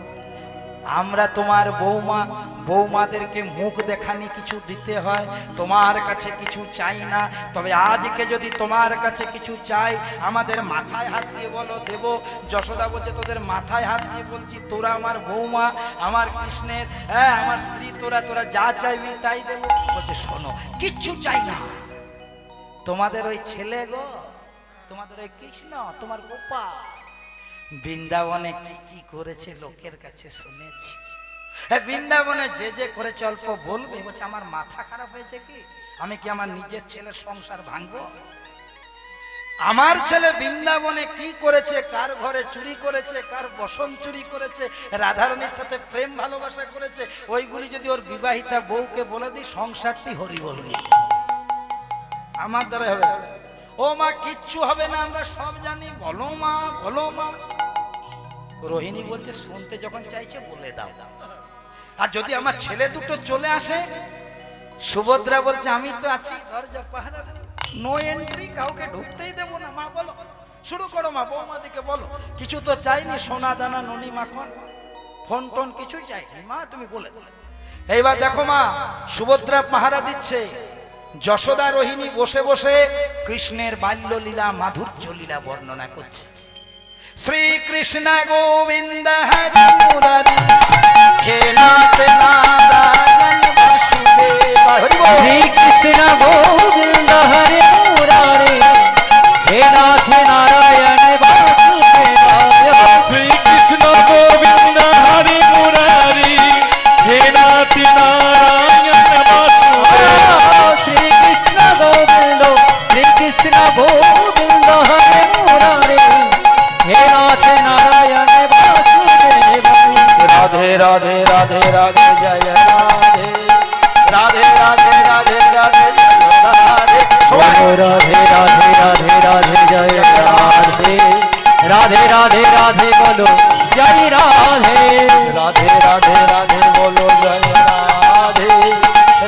আমরা তোমার বৌমা, বৌমাদেরকে মুখ দেখানি কিছু দিতে হয়, তোমার কাছে কিছু চাই না। তবে আজকে যদি তোমার কাছে কিছু চাই, আমাদের মাথায় হাত দিয়ে বলো দেব। যশোদা বলছে তোদের মাথায় হাত দিয়ে বলছি, তোরা আমার বৌমা, আমার কৃষ্ণের, হ্যাঁ আমার স্ত্রী, তোরা তোরা যা চাইবি তাই দেব। বলছে শোনো, কিচ্ছু চাই না, তোমাদের ওই ছেলে গো, তোমাদের ওই কৃষ্ণ, তোমার গোপাল বৃন্দাবনে কি কি করেছে লোকের কাছে শুনেছি। বৃন্দাবনে যে যে করেছে অল্প বলবে। বলছে আমার মাথা খারাপ হয়েছে কি, আমি কি আমার নিজের ছেলের সংসার ভাঙবো? আমার ছেলে বৃন্দাবনে কি করেছে, কার ঘরে চুরি করেছে, কার বসন চুরি করেছে, রাধারানীর সাথে প্রেম ভালোবাসা করেছে, ওইগুলি যদি ওর বিবাহিতা বউকে বলে দিই, সংসারটি হরিবল হয়ে যাবে। আমার দ্বারা হবে ও মা, কিচ্ছু হবে না, আমরা সব জানি, বলো মা, বলো মা। রোহিণী বলছে শুনতে যখন চাইছে বলে দাও। আর যদি আমার ছেলে দুটো চলে আসে, সুভদ্রা বলছে আমি তো আছি, দরজা পাহারা দেব, নো এন্ট্রি, কাউকে ঢুকতেই দেবো না। মা বলো, শুরু করো মা, বৌমা দিকে বলো। কিছু তো চাইনি, সোনা দানা ননি মাখন ফোন টোন কিছু চাইনি, মা তুমি বলে দাও। এইবার দেখো মা, সুভদ্রা পাহারা দিচ্ছে, যশোদা রোহিণী বসে বসে কৃষ্ণের বাল্যলীলা, মাধুর্য লীলা বর্ণনা করছে। শ্রীকৃষ্ণ গোবিন্দ হরি মুরারি, হে নাথ নারায়ণ বাসুদেব। শ্রীকৃষ্ণ গোবিন্দ হরে মুরারি, হে নাথ নারায়ণ বাসুদেব। শ্রীকৃষ্ণ গোবিন্দ হরি মুরারি, হে নাথ নারায়ণ বাসুদেব। শ্রীকৃষ্ণ গোবিন্দ, শ্রীকৃষ্ণ গোবিন্দ হরে মুরারি, হে নাথ নারায়ণ বাসুদেব। রাধে রাধে রাধে রাধে জয় রাধে, রাধে রাধে রাধে রাধে জয় রাধে। রাধে রাধে রাধে রাধে জয় রাধে, রাধে রাধে রাধে বলো জয় রাধে।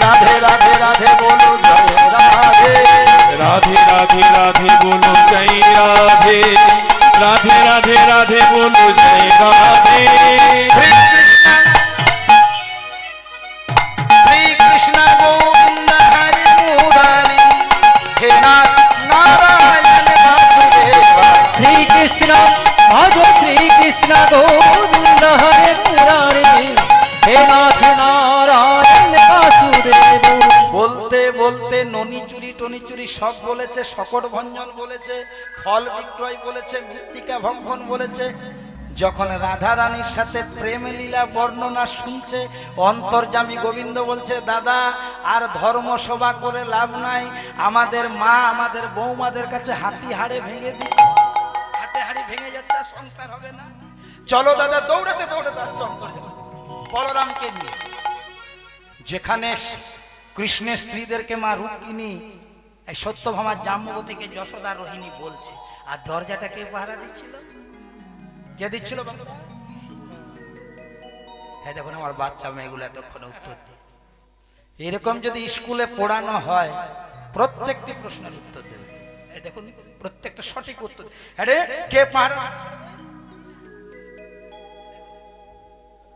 রাধে রাধে রাধে বলো জয় রাধে, রাধে রাধে রাধে বলো জয় রাধে। রাধে রাধে রাধে বলো জয় রাধে, রাধে রাধে রাধে বলো জয় রাধে। শ্রীকৃষ্ণ গোবিন্দ হরি মুরারি, হে নাথ নারায়ণ বাসুদেব। শ্রীকৃষ্ণ ভজ শ্রীকৃষ্ণ গোবিন্দ হরে মুরারি, হে নাথ নারায়ণ বাসুদেব। বলতে বলতে ননি চুরি টনি চুরি সব বলেছে, শকট ভঞ্জন বলেছে, ফল বিক্রয় বলেছে, মৃত্তিকা ভক্ষণ বলেছে। যখন রাধা রানীর সাথে প্রেম লীলা বর্ণনা শুনছে, অন্তর্যামী গোবিন্দ বলছে দাদা আর ধর্ম সভা করে লাভ নাই, আমাদের মা আমাদের বৌমাদের কাছে হাঁটি হাড়ে ভেঙে দিই, হাটে হাড়ি ভেঙে যাচ্ছে, আর সংসার হবে না। চলো দাদা, দৌড়াতে দৌড়াতে আসছে অন্তর্যামী বলরামকে নিয়ে। যেখানে কৃষ্ণের স্ত্রীদেরকে মা রুক্মিণী, এই সত্যভামা জাম্বতীকে যশোদা রোহিণী বলছে, আর দরজাটা কে পাহারা দিচ্ছিল? কে দিচ্ছিল? হ্যাঁ দেখুন আমার বাচ্চা মেয়েগুলো এতক্ষণে উত্তর দেয়। এরকম যদি স্কুলে পড়ানো হয়, প্রত্যেকটি প্রশ্নের উত্তর দেবে। এই দেখুন প্রত্যেকটা সঠিক উত্তর। হ্যাঁ কে পাহারা?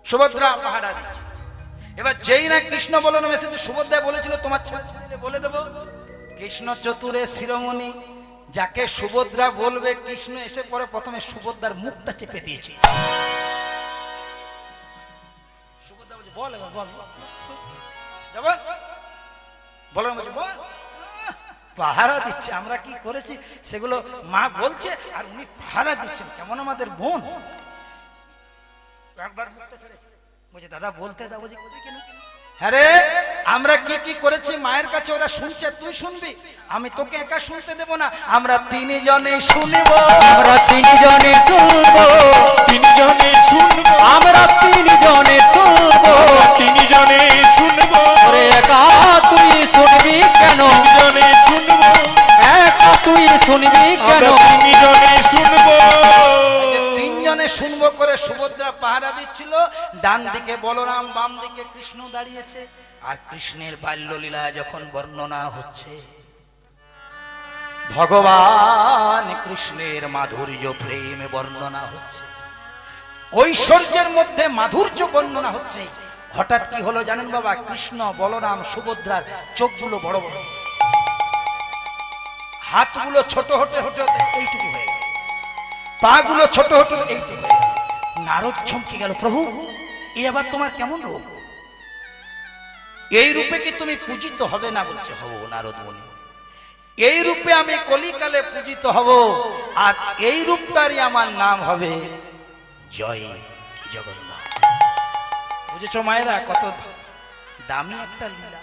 সুভদ্রা পাহারা দিচ্ছে। এবার যেই না কৃষ্ণ বলরাম এসেছে, সুভদ্রা বলেছিল তোমার ছেলে বলে দেবো। কৃষ্ণ চতুরে শিরোমণি, যাকে সুভদ্রা বলবে কৃষ্ণ এসে পরে প্রথমে সুভদ্রার মুখটা চেপে দিয়েছে। সুভদ্রা বলছে বল, এবার বল, বলরাম বলছে বল। পাহারা দিচ্ছে, আমরা কি করেছি সেগুলো মা বলছে, আর উনি পাহারা দিচ্ছেন, কেমন আমাদের বোন। একবার মুখটা ছেড়ে বলছে দাদা বলতে দাও। বলছে কেন? হ্যাঁ রে, আমরা কি কি করেছি মায়ের কাছে, ওরা শুনছে, তুই শুনবি, আমি তোকে একা শুনতে দেব না, আমরা তিনজনে শুনব, আমরা তিনজনে শুনব, তিনজনে শুনবো, আমরা তিনজনে শুনব, তিনজনে শুনবো, ওরে একা তুই শুনবি কেন, তিনজনে শুনবো, একা তুই শুনবি কেন। আমরা তিনজনে শুনবো। তিনজনে শুনবো করে সুভদ্রা পাহারা দিচ্ছিল। ডান দিকে বলরাম, বাম দিকে কৃষ্ণ দাঁড়িয়েছে। আর কৃষ্ণের বাল্যলীলা যখন বর্ণনা হচ্ছে, ভগবান কৃষ্ণের মাধুর্য প্রেম বর্ণনা হচ্ছে, ঐশ্বর্যের মধ্যে মাধুর্য বর্ণনা হচ্ছে। হঠাৎ কি হলো জানেন বাবা? কৃষ্ণ, বলরাম, সুভদ্রার চোখগুলো বড় বড়, হাতগুলো ছোট হতে হতে হতে এইটুকু হয়ে গেল, পা গুলো ছোট হতে এইটুকু হয়ে গেল। নারদ চমকে গেল, প্রভু এ আবার তোমার কেমন রূপ? এই রূপে কি তুমি পূজিত হবে না? বলছে হব নারদ মুনি, এই রূপে আমি কলিকালে পূজিত হব, আর এই রূপটারই আমার নাম হবে জয় জগন্নাথ। বুঝেছো মায়েরা? কত দামি একটা লীলা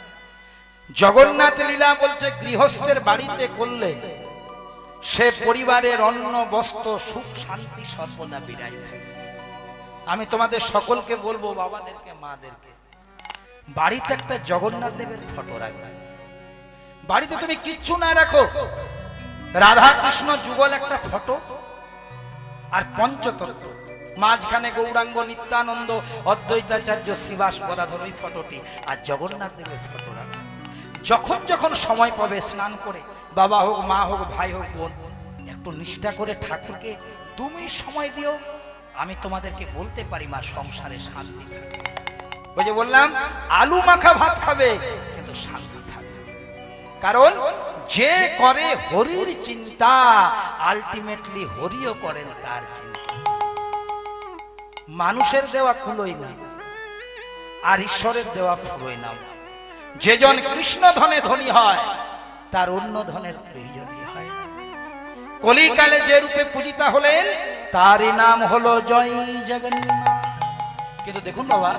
জগন্নাথ লীলা। বলছে গৃহস্থের বাড়িতে করলে সে পরিবারের অন্ন বস্ত্র সুখ শান্তি সর্বদা বিরাজ থাকে। আমি তোমাদের সকলকে বলবো, বাবাদেরকে মাদেরকে, বাড়িতে একটা জগন্নাথ দেবের ফটো রাখবে। বাড়িতে তুমি কিচ্ছু না রাখো, রাধা কৃষ্ণ যুগল একটা ফটো আর পঞ্চতত্ত্ব, মাঝখানে গৌরাঙ্গ, নিত্যানন্দ, অদ্বৈতাচার্য, শ্রীবাস, গদাধর, ওই ফটোটি, আর জগন্নাথ দেবের ফটো রাখো। যখন যখন সময় পাবে স্নান করে, বাবা হোক, মা হোক, ভাই হোক, বোন, একটু নিষ্ঠা করে ঠাকুরকে 2 মিনিট সময় দিও। আমি তোমাদেরকে বলতে পারি মা, সংসারে শান্তি থাকবে। ওই যে বললাম, আলু মাখা ভাত খাবে কিন্তু শান্তি থাকবে। কারণ যে করে হরির চিন্তা, আলটিমেটলি হরিও করেন তার চিন্তা। মানুষের দেওয়া কুলোই না, আর ঈশ্বরের দেওয়া ফুরোয় না। যেজন কৃষ্ণ ধনে ধনী হয়, তার অন্য ধনের প্রয়োজনই হয়। কলিকালে যে রূপে পূজিতা হলেন, তারই নাম হলো জয় জগন্নাথ। কিন্তু দেখুন বাবা,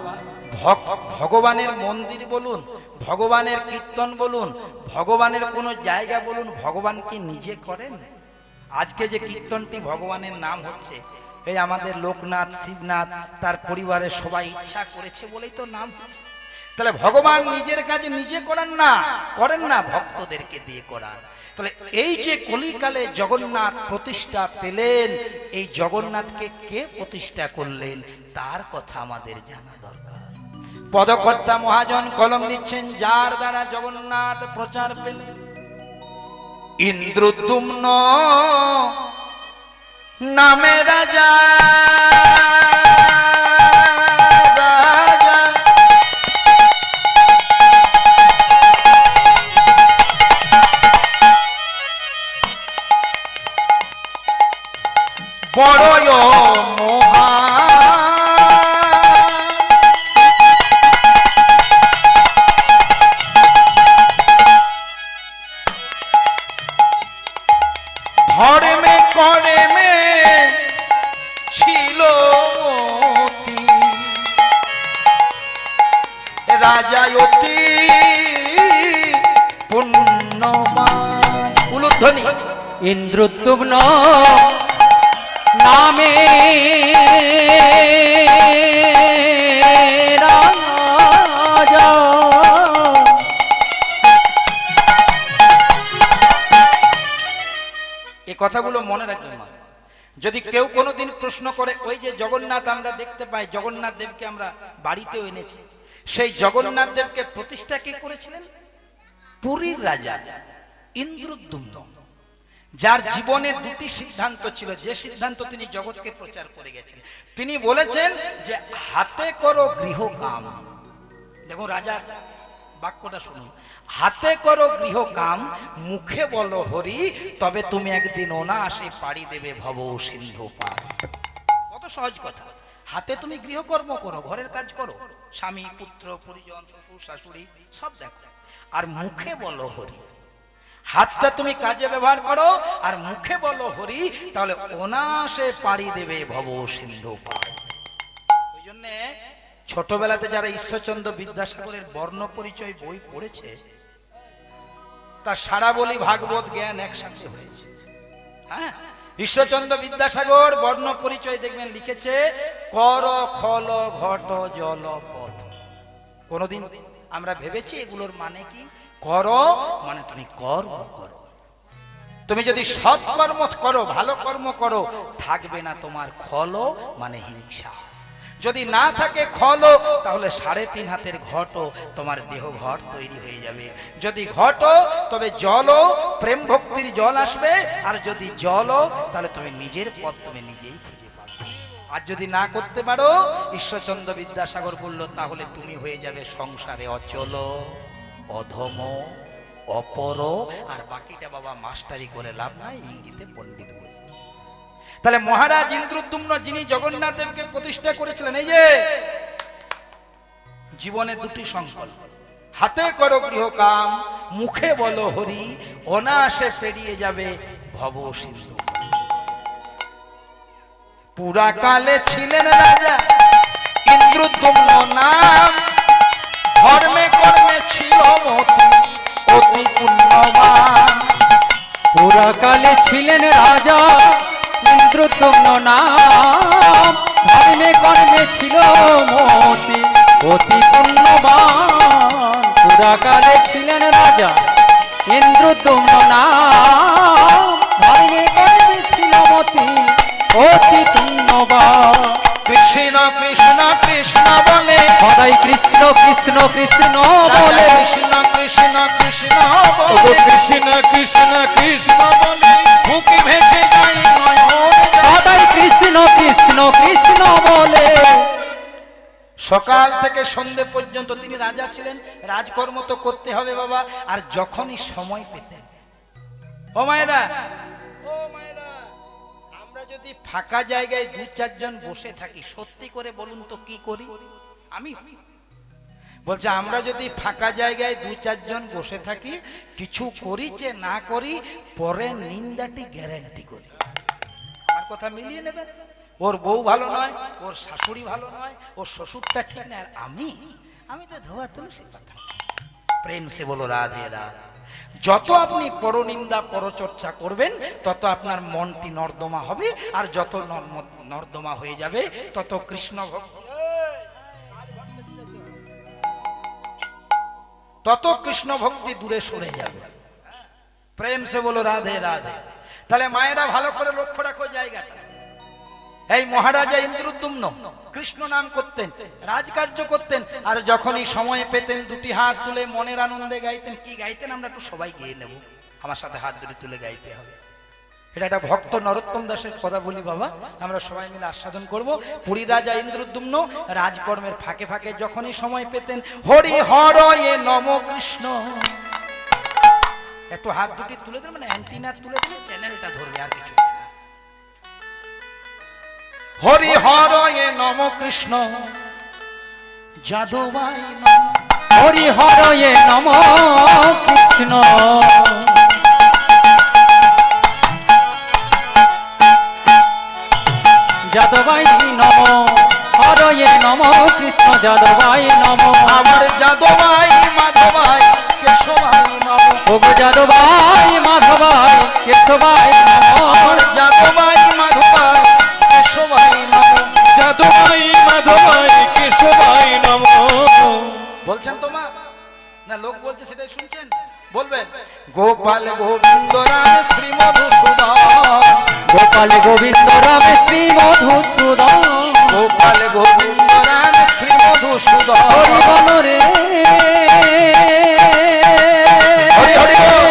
ভগবানের মন্দির বলুন, ভগবানের কীর্তন বলুন, ভগবানের কোন জায়গা বলুন, ভগবান কি নিজে করেন? আজকে যে কীর্তনটি ভগবানের নাম হচ্ছে, এই আমাদের লোকনাথ, শিবনাথ, তার পরিবারের সবাই ইচ্ছা করেছে বলেই তো নাম। তাহলে ভগবান নিজের কাজে নিজে করেন না, ভক্তদেরকে দিয়ে করান। তাহলে এই যে কলিকালে জগন্নাথ প্রতিষ্ঠা পেলেন, এই জগন্নাথকে কে প্রতিষ্ঠা করলেন তার কথা আমাদের জানা দরকার। পদকর্তা মহাজন কলম দিচ্ছেন, যার দ্বারা জগন্নাথ প্রচার পেলেন। ইন্দ্রদ্যুম্ন নামে রাজা, বড় মহা ধর্মে কর্মে ছিল রাজা অতি পুণ্যবান। উলুধ্বনি। ইন্দ্রদ্যুম্ন নামে রাজা, এই কথাগুলো মনে রাখবেন মা। যদি কেউ কোনোদিন প্রশ্ন করে, ওই যে জগন্নাথ আমরা দেখতে পাই, জগন্নাথ দেবকে আমরা বাড়িতেও এনেছি, সেই জগন্নাথ দেবকে প্রতিষ্ঠা কে করেছিলেন? পুরীর রাজা ইন্দ্রদ্যুম্ন, যার জীবনে 2টি সিদ্ধান্ত ছিল। যে সিদ্ধান্ত তিনি জগৎকে প্রচার করে গেছেন, তিনি বলেছেন যে হাতে করো গৃহ কাম। দেখুন রাজার বাক্যটা শুনুন, হাতে করো গৃহ কাম, মুখে বলো হরি, তবে তুমি একদিন অনায়াসে পাড়ি দেবে ভব সিন্ধু পার। কত সহজ কথা। হাতে তুমি গৃহকর্ম করো, ঘরের কাজ করো, স্বামী, পুত্র, পরিজন, শ্বশুর, শাশুড়ি সব দেখো, আর মুখে বলো হরি। হাতটা তুমি কাজে ব্যবহার করো আর মুখে বলো হরি, তাহলে অনায়াসে পাড়ি দেবে ভব সিন্ধু পার। ওই জন্য ছোটবেলাতে যারা ঈশ্বরচন্দ্র বিদ্যাসাগরের বর্ণ পরিচয় বই পড়েছে, তার সারা বলি ভাগবত জ্ঞান একসাথে হয়েছে। হ্যাঁ, ঈশ্বরচন্দ্র বিদ্যাসাগর বর্ণ পরিচয় দেখবেন লিখেছে, কর খল ঘট জল পথ। কোনদিন আমরা ভেবেছি এগুলোর মানে কি? করো মানে তুমি কর্ম করো। তুমি যদি সৎ কর্ম করো, ভালো কর্ম করো, থাকবে না তোমার খল মানে হিংসা। যদি না থাকে খল, তাহলে 3.5 হাতের ঘট তোমার দেহ ঘর তৈরি হয়ে যাবে। যদি ঘট, তবে জল, প্রেম ভক্তির জল আসবে। আর যদি জল, তাহলে তুমি নিজের পথ তুমি নিজেই খুঁজে পাবে। আর যদি না করতে পারো, ঈশ্বরচন্দ্র বিদ্যাসাগর বলল, তাহলে তুমি হয়ে যাবে সংসারে অচল, অধম, অপর, আর বাকিটা বাবা মাস্টারি করে লাভ নাই, ইঙ্গিতে পণ্ডিত বলে। তাহলে মহারাজ ইন্দ্রদ্যুম্ন যিনি জগন্নাথ দেবকে প্রতিষ্ঠা করেছিলেন, এই যে জীবনে দুটি সংকল্প, হাতে করো গৃহকাম, মুখে বলো হরি, অনায়াসে পেরিয়ে যাবে ভব সিন্ধু। পুরাকালে ছিলেন রাজা ইন্দ্রদ্যুম্ন নাম, ধর্মে কর্মে ছিল মতি অতি পুণ্যবান। পুরাকালে ছিলেন রাজা ইন্দ্রদ্যুম্ন নাম, ধর্মে কর্মে ছিল মতি অতি পুণ্যবান। পুরাকালে ছিলেন রাজা ইন্দ্রদ্যুম্ন নাম, ধর্মে কর্মে ছিল মতি অতি পুণ্যবান। কৃষ্ণ কৃষ্ণ কৃষ্ণ বলে, সদাই কৃষ্ণ কৃষ্ণ কৃষ্ণ বলে, কৃষ্ণ কৃষ্ণ কৃষ্ণ বলে, কৃষ্ণ কৃষ্ণ কৃষ্ণ বলে বুকে ভেসে যায় নয়ন। সদাই কৃষ্ণ কৃষ্ণ কৃষ্ণ বলে। সকাল থেকে সন্ধে পর্যন্ত তিনি রাজা ছিলেন, রাজকর্ম তো করতে হবে বাবা। আর যখনই সময় পেতেন, ও মায়েরা, ও মায়েরা, আমরা যদি ফাঁকা জায়গায় দু চারজন বসে থাকি, সত্যি করে বলুন তো কি করি? আমি বলছে, আমরা যদি ফাঁকা জায়গায় দু চারজন বসে থাকি, কিছু করি যে না করি, পরে নিন্দাটি গ্যারান্টি করি। আমার কথা মিলিয়ে নেবেন। ওর বউ ভালো নয়, ওর শাশুড়ি ভালো নয়, ওর শ্বশুরটা ঠিক না, আর আমি তো ধোয়া তুলসী পাতা। প্রেম সে বলো রাধে রাধে। যত আপনি পরনিন্দা পরচর্চা করবেন, তত আপনার মনটি নর্দমা হবে, আর যত নর্দমা হয়ে যাবে, তত কৃষ্ণ ভক্তি, তত কৃষ্ণ ভক্তি দূরে সরে যাবে। প্রেম সে বলো রাধে রাধে। তাহলে মায়েরা ভালো করে লক্ষ্য রাখো জায়গাটা। এই মহারাজা ইন্দ্রদ্যুম্ন কৃষ্ণ নাম করতেন, রাজকার্য করতেন, আর যখনই সময় পেতেন দুটি হাত তুলে মনের আনন্দে গাইতেন। কি গাইতেন আমরা একটু সবাই গেয়ে নেব, আমার সাথে হাত দুটি তুলে গাইতে হবে। এটা একটা ভক্ত নরোত্তম দাসের কথা বলি বাবা, আমরা সবাই মিলে আস্বাদন করব। পুরী রাজা ইন্দ্রদ্যুম্ন রাজকর্মের ফাঁকে ফাঁকে যখনই সময় পেতেন, হরি হরয়ে নম কৃষ্ণ, একটু হাত দুটি তুলে দিলে, মানে অ্যান্টিনা তুলে দিলে চ্যানেলটা ধরবে, আর কিছু। হরি হরয়ে নম কৃষ্ণ যাদবাই নম, হরি হরয়ে নম কৃষ্ণ যাদবাই নম, হরয়ে নম কৃষ্ণ যাদবাই নম। আমার যাদবাই মাধবাই কেশবাই নম, ওগো যাদবাই মাধবাই কেশবাই নম। আমার যাদবাই মাধবাই কেশবাই নম, যাদবাই মাধবাই কেশবাই নম। বলছেন তো মা, না লোক বলছে সেটাই শুনছেন? বলবেন, গোপাল গোবিন্দ রাম শ্রী মধুসূদন, গোপাল গোবিন্দ রাম শ্রী মধুসূদন, গোপাল গোবিন্দ রাম শ্রী মধুসূদন। হরি বল রে হরি হরি বল।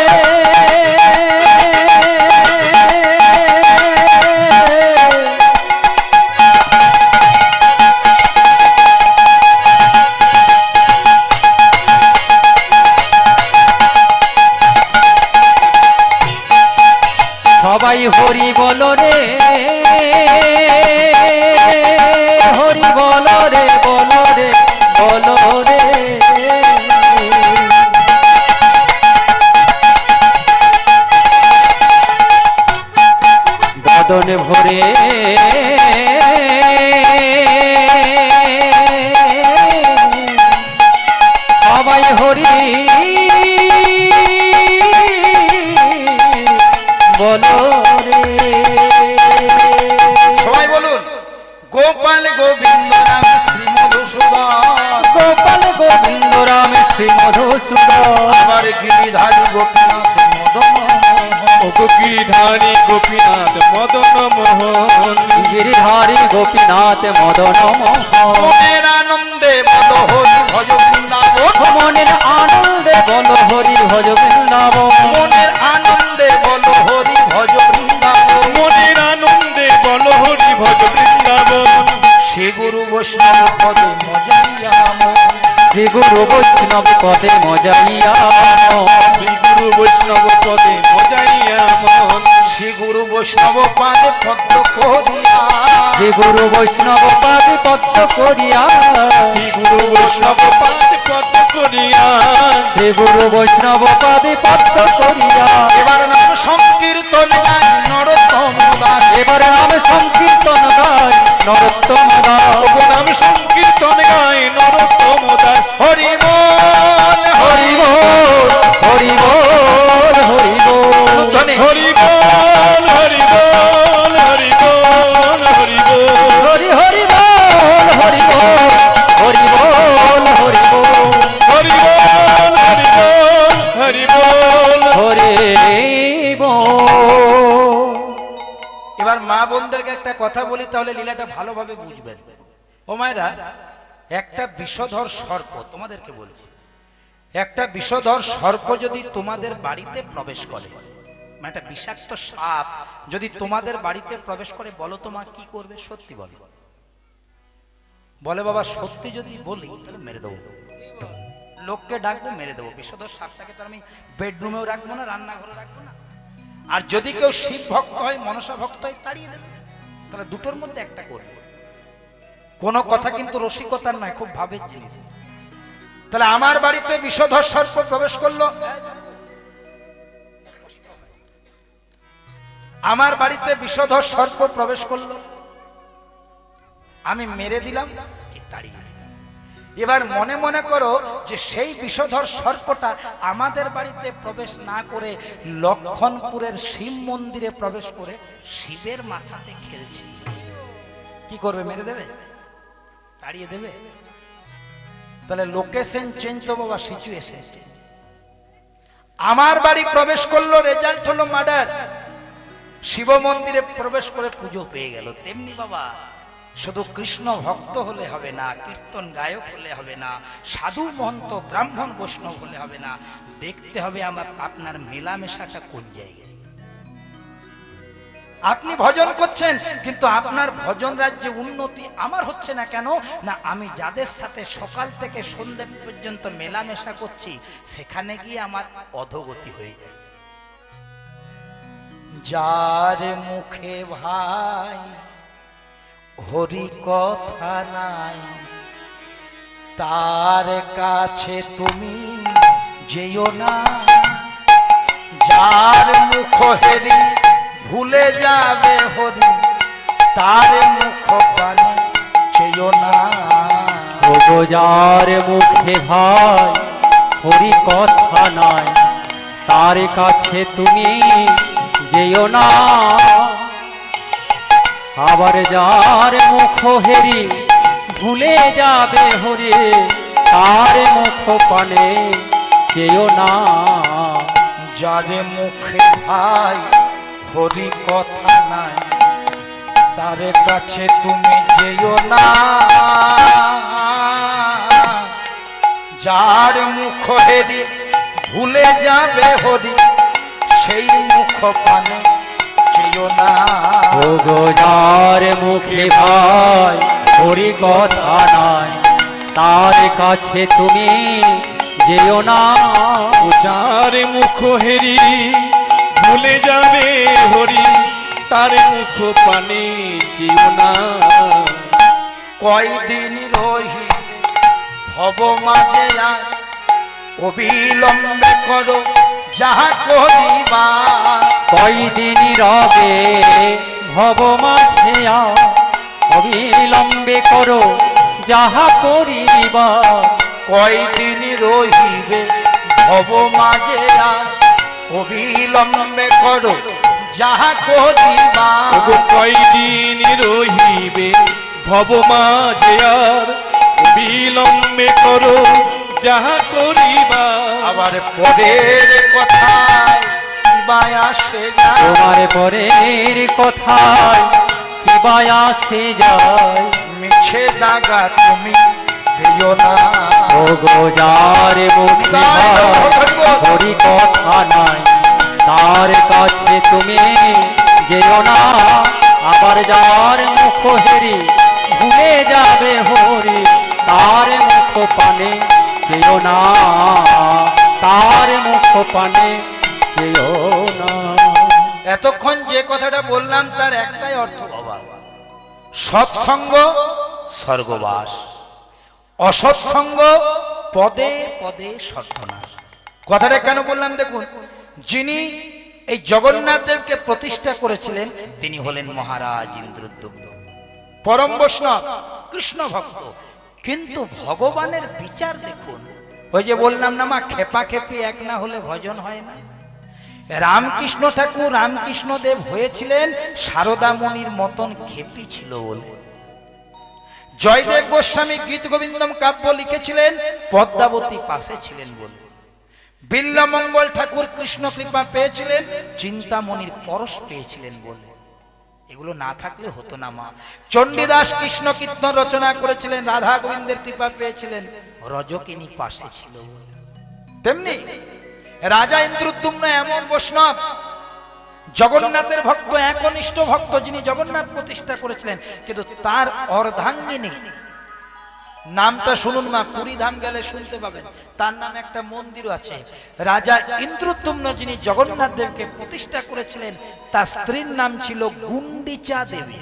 সবাই হরি বল রে, হরি বল রে, বল রে, বল রে। বদনে ভরে সবাই হরি বলো রে। সবাই বলুন, গোপাল গোবিন্দ রাম শ্রী মধুসূদন, গোপাল গোবিন্দ রাম শ্রী মধুসূদন। আমার গিরিধারী গোপীনাথ মদন, ওগো গিরিধারী গোপীনাথ মদন মোহন, গিরিধারী গোপীনাথ মদন মোহন। মনের আনন্দে বল হরি ভজ বৃন্দাবন, মনের আনন্দে বল হরি ভজ বৃন্দাবন, মনের আনন্দে বল হরি ভজ বৃন্দাবন, মনের আনন্দে বল হরি ভজ বৃন্দাবন। বৈষ্ণব পদে মজাইয়া মন, শ্রী গুরু বৈষ্ণব পদে মজাইয়া মন, শ্রী গুরু বৈষ্ণব পদে মজাইয়া মন, শ্রী গুরু বৈষ্ণব পাদে পদ্ম করিয়া, শ্রী গুরু বৈষ্ণব পাদে পদ্ম করিয়া, শ্রী গুরু বৈষ্ণব পাদে পদ্ম করিয়া, শ্রী গুরু বৈষ্ণব পাদে পদ্ম করিয়া। এবার নাম সংকীর্তন গাই নরোত্তম দাস, এবারে নাম সংকীর্তন গায় নরোত্তম দাস, নাম সংকীর্তন গায় নরোত্তম দাস। হরি বল হরি বল হরি বল হরি বল, ধ্বনি হরি বল হরি বল হরি বল হরি বল, হরি হরি বল হরি বল হরি বল হরি বল, হরি বল হরি বল হরি বল, হরি বল। এবার মা বোনদেরকে একটা কথা বলি, তাহলে লীলাটা ভালোভাবে বুঝবেন। ও মায়েরা, একটা বিষধর সর্প, তোমাদেরকে বলছি, একটা বিষধর সর্প যদি তোমাদের বাড়িতে প্রবেশ করে, মানে একটা বিষাক্ত সাপ যদি তোমাদের বাড়িতে প্রবেশ করে, বলো তো মা কি করবে? সত্যি বলো। বলে বাবা সত্যি যদি বলি তাহলে মেরে দেবো, লোককে ডাকবো, মেরে দেবো। বিষধর সাপটাকে তো আমি বেডরুমেও রাখবো না, রান্নাঘরে রাখবো না। আর যদি কেউ শিব ভক্ত হয়, মনসা ভক্ত হয়, তাড়িয়ে দেবে। তাহলে দুটোর মধ্যে একটা করবে। কোনো কথা কিন্তু রসিকতার নয়, খুব ভাবের জিনিস। তাহলে আমার বাড়িতে বিষধর সর্প প্রবেশ করলো, আমার বাড়িতে বিষধর সর্প প্রবেশ করলো, আমি মেরে দিলাম কি তাড়িয়ে দিলাম। এবার মনে মনে করো যে সেই বিষধর সর্পটা আমাদের বাড়িতে প্রবেশ না করে লক্ষণপুরের শিব মন্দিরে প্রবেশ করে শিবের মাথাতে খেলছে। কি করবে? মেরে দেবে? তাড়িয়ে দেবে? তাহলে লোকেশন চেঞ্জ তো বাবা, সিচুয়েশন চেঞ্জ। আমার বাড়ি প্রবেশ করলো, রেজাল্ট হলো মার্ডার। শিব মন্দিরে প্রবেশ করে পুজো পেয়ে গেল। তেমনি বাবা, শুধু কৃষ্ণ ভক্ত হলে হবে না, কীর্তন গায়ক হলে হবে না, সাধু মহন্ত ব্রাহ্মণ বৈষ্ণব হলে হবে না, দেখতে হবে আমার আপনার মেলামেশাটা কোন জায়গায়। আপনি ভজন করছেন, কিন্তু আপনার ভজন রাজ্যে উন্নতি আমার হচ্ছে না কেন? না, আমি যাদের সাথে সকাল থেকে সন্ধ্যা পর্যন্ত মেলামেশা করছি, সেখানে গিয়ে আমার অধোগতি হয়ে যায়। যার মুখে ভাই হরি কথা নাই, তার কাছে তুমি যেও না। যার মুখ হেরি ভুলে যাবে হরি, তার মুখ পানে চেয়েও না। ওগো যার মুখে ভাই হরি কথা নাই, তার কাছে তুমি যেও না। আবার যার মুখ হেরি ভুলে যাবে হরি, তার মুখ পানে চেয়েও না। যার মুখে ভাই হরি কথা নাই, তার কাছে তুমি যেও না। যার মুখ হেরি ভুলে যাবে হরি, সেই মুখ পানে চেয়েও না। ওগো যার মুখে ভাই হরি কথা নাই, তার কাছে তুমি যেও না। যার মুখ হেরি ভুলে যাবে হরি, তার মুখ পানে চেয়েও না। কয়দিন রহি ভব মাঝে আর, অবিলম্বে করো যাহা করিবা। কয়দিন রবে ভব মাঝে আর, অবিলম্বে করো যাহা করিবা। কয়দিন রহিবে ভব মাঝে আর, অবিলম্বে করো যাহা করিবা। ওগো কয়দিন রহিবে ভব মাঝে আর, বিলম্বে করো যাহা করিবা। আবার পরের কথায় কিবা আসে যায়, তোমার পরের কথায় কিবা আসে যায়। মিছে দাগা তুমি দিও না। ওগো যার মুখে হরি কথা নাই, তার কাছে তুমি যেও না। আবার যার মুখ হেরি ভুলে যাবে হরি তার মুখ পানে চেয়েও না, তার মুখ পানে চেয়েও না। এতক্ষণ যে কথাটা বললাম তার একটাই অর্থ বাবা, সৎসঙ্গ স্বর্গবাস, অসৎসঙ্গ পদে পদে সর্বনাশ। কথাটা কেন বললাম দেখুন, যিনি এই জগন্নাথ দেবকে প্রতিষ্ঠা করেছিলেন তিনি হলেন মহারাজ ইন্দ্রদ্যুম্ন, পরম বৈষ্ণব কৃষ্ণ ভক্ত। কিন্তু ভগবানের বিচার দেখুন, ওই যে বললাম না মা, খেপা খেপি এক না হলে ভজন হয় না। রামকৃষ্ণ ঠাকুর রামকৃষ্ণ দেব হয়েছিলেন সারদা মণির মতন খেপি ছিল বলে। জয়দেব গোস্বামী গীত গোবিন্দম কাব্য লিখেছিলেন পদ্মাবতী পাশে ছিলেন বলে। বিল্লমঙ্গল ঠাকুর কৃষ্ণ কৃপা পেয়েছিলেন চিন্তামণির পরশ পেয়েছিলেন বলে। এগুলো না থাকলে হতো না মা। চণ্ডীদাস কৃষ্ণ কীর্তন রচনা করেছিলেন, রাধা গোবিন্দের কৃপা পেয়েছিলেন, রজকিনী পাশে ছিল বলে। তেমনি রাজা ইন্দ্রদ্যুম্ন এমন বৈষ্ণব, জগন্নাথের ভক্ত, একনিষ্ঠ ভক্ত, যিনি জগন্নাথ প্রতিষ্ঠা করেছিলেন। কিন্তু তার অর্ধাঙ্গিনী, নামটা শুনুন মা, পুরী ধাম গেলে শুনতে পাবেন, তার নামে একটা মন্দিরও আছে। রাজা ইন্দ্রদ্যুম্ন যিনি জগন্নাথ দেবকে প্রতিষ্ঠা করেছিলেন, তার স্ত্রীর নাম ছিল গুন্ডিচা দেবী।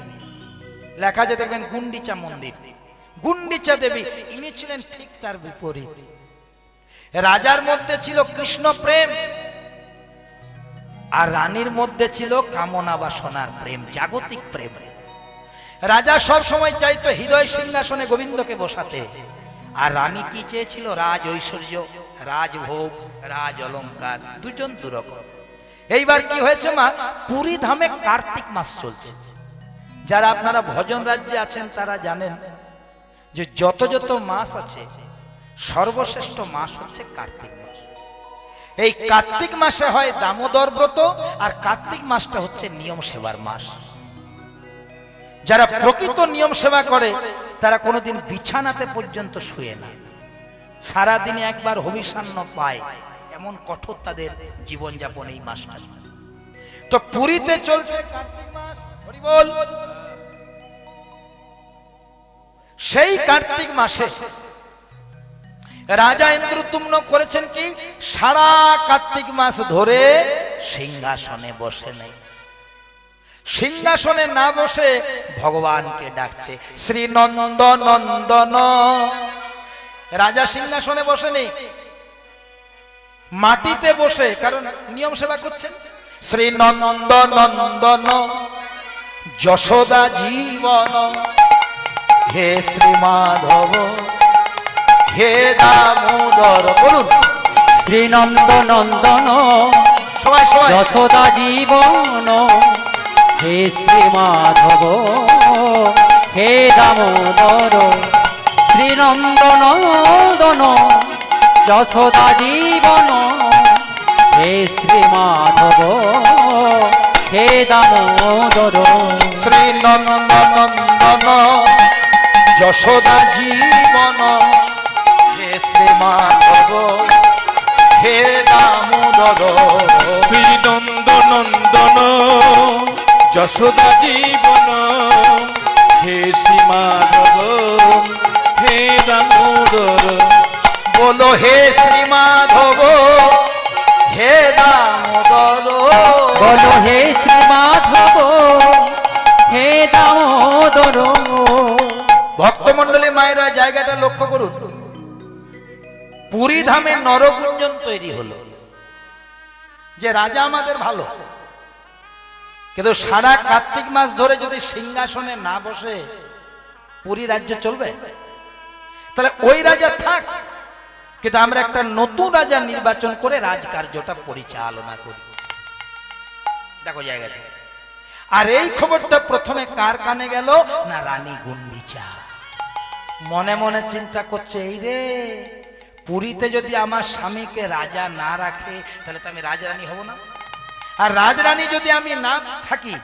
লেখা যে দেখবেন গুন্ডিচা মন্দির, গুন্ডিচা দেবী। ইনি ছিলেন ঠিক তার বিপরীত। রাজার মধ্যে ছিল কৃষ্ণ প্রেম, আর রানীর মধ্যে ছিল কামনা বাসনার প্রেম, জাগতিক প্রেম। রাজা সব সময় চাইতো হৃদয় সিংহাসনে গোবিন্দকে বসাতে, আর রানী কি চেয়েছিল? রাজ ঐশ্বর্য, রাজভোগ, রাজ অলঙ্কার, দুজন দুরকম। এইবার কি হয়েছে মা, পুরী ধামে কার্তিক মাস চলছে। যারা আপনারা ভজন রাজ্যে আছেন তারা জানেন যে যত যত মাস আছে সর্বশ্রেষ্ঠ মাস হচ্ছে কার্তিক মাস। এই কার্তিক মাসে হয় দামোদর ব্রত, আর কার্তিক মাসটা হচ্ছে নিয়ম সেবার মাস। যারা প্রকৃত নিয়ম সেবা করে তারা কোনোদিন বিছানাতে পর্যন্ত শুয়ে না, সারা দিনে একবার হবিষান্ন পায়, এমন কঠোর তাদের জীবনযাপন এই মাসটা। তো পুরীতে চলছে কার্তিক মাস, হরি বল। সেই কার্তিক মাসে রাজা ইন্দ্রদ্যুম্ন করেছেন কি, সারা কার্তিক মাস ধরে সিংহাসনে বসে নেই। সিংহাসনে না বসে ভগবানকে ডাকছে, শ্রী নন্দ নন্দন। রাজা সিংহাসনে বসে নেই, মাটিতে বসে, কারণ নিয়ম সেবা করছেন। শ্রী নন্দ নন্দন যশোদা জীবন, হে শ্রী মাধব হে দামোদর। বলুন, শ্রীনন্দ নন্দন সবাই সবাই, যশোদা জীবন, হে শ্রী মাধব হে দামোদর। শ্রীনন্দ নন্দন যশোদা জীবন, হে শ্রী মাধব হে দামোদর। শ্রী নন্দ নন্দন যশোদা জীবন, হে শ্রী মাধব হে দামোদর। শ্রী নন্দ নন্দন যশোদা জীবন, হে শ্রী মাধব হে দামোদর। বলো হে শ্রী মাধব হে দামোদর। বলো হে শ্রী মাধব হে দামোদর। ভক্তমন্ডলী মায়েরা জায়গাটা লক্ষ্য করুন, পুরী ধামে নরগুঞ্জন তৈরি হলো যে রাজা আমাদের ভালো, কিন্তু সারা কার্তিক মাস ধরে যদি সিংহাসনে না বসে পুরী রাজ্য চলবে? তাহলে ওই রাজা থাক, কিন্তু আমরা একটা নতুন রাজা নির্বাচন করে রাজকার্যটা পরিচালনা করি। দেখো জায়গাটা। আর এই খবরটা প্রথমে কার কানে গেল না, রানী গুন্ডিচা। মনে মনে চিন্তা করছে, এই রে, পুরীতে যদি আমার স্বামীকে রাজা না রাখে তাহলে তো আমি রাজরানী হব না, আর রাজরানী যদি আমি না থাকি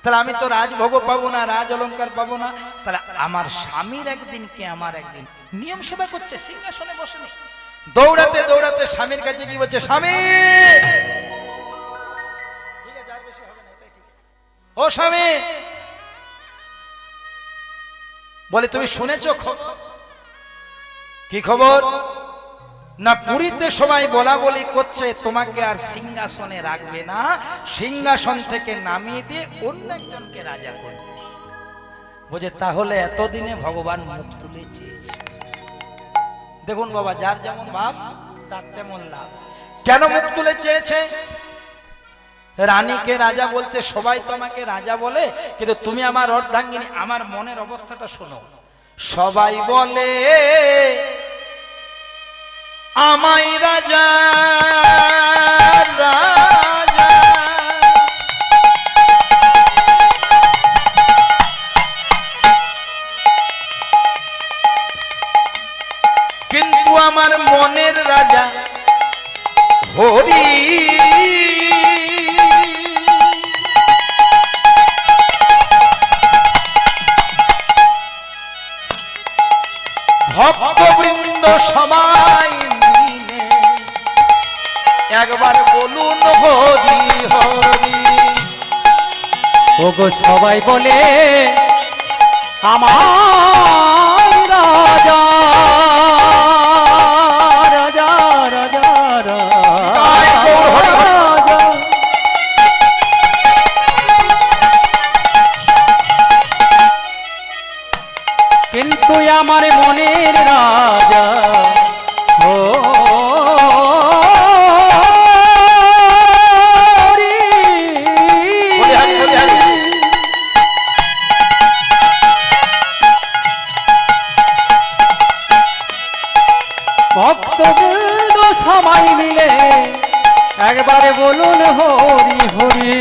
তাহলে আমি তো রাজভোগ পাবো না, রাজ অলঙ্কার পাবো না। তাহলে আমার স্বামীর একদিন কে আমার একদিন। নিয়ম সেবা করছে, সিংহাসনে বসে নেই। দৌড়াতে দৌড়াতে স্বামীর কাছে কি বলছে, স্বামী ও স্বামী, বলে তুমি শুনেছো কি খবর? না পুরীতে সবাই বলা বলি করছে তোমাকে আর সিংহাসনে রাখবে না, সিংহাসন থেকে নামিয়ে দিয়ে অন্য একজনকে রাজা করবে। বুঝে তাহলে এতদিনে ভগবান মুখ তুলে চেয়েছে। দেখুন বাবা, যার যেমন ভাব তার তেমন লাভ। কেন মুখ তুলে চেয়েছে? রানীকে রাজা বলছে, সবাই তোমাকে রাজা বলে, কিন্তু তুমি আমার অর্ধাঙ্গিনী। আমার মনের অবস্থাটা শোনো। সবাই বলে আমায় রাজা রাজা, কিন্তু আমার মনের রাজা হরি। ভক্তবৃন্দ সবাই মিলে একবার বলুন হরি হরি। ওগো সবাই বলে আমার রাজা রাজা রাজা রাজা। কিন্তু আমার মনের রাজা ও ভক্তবৃন্দ সবাই মিলে একবারে বলুন হরি হরি।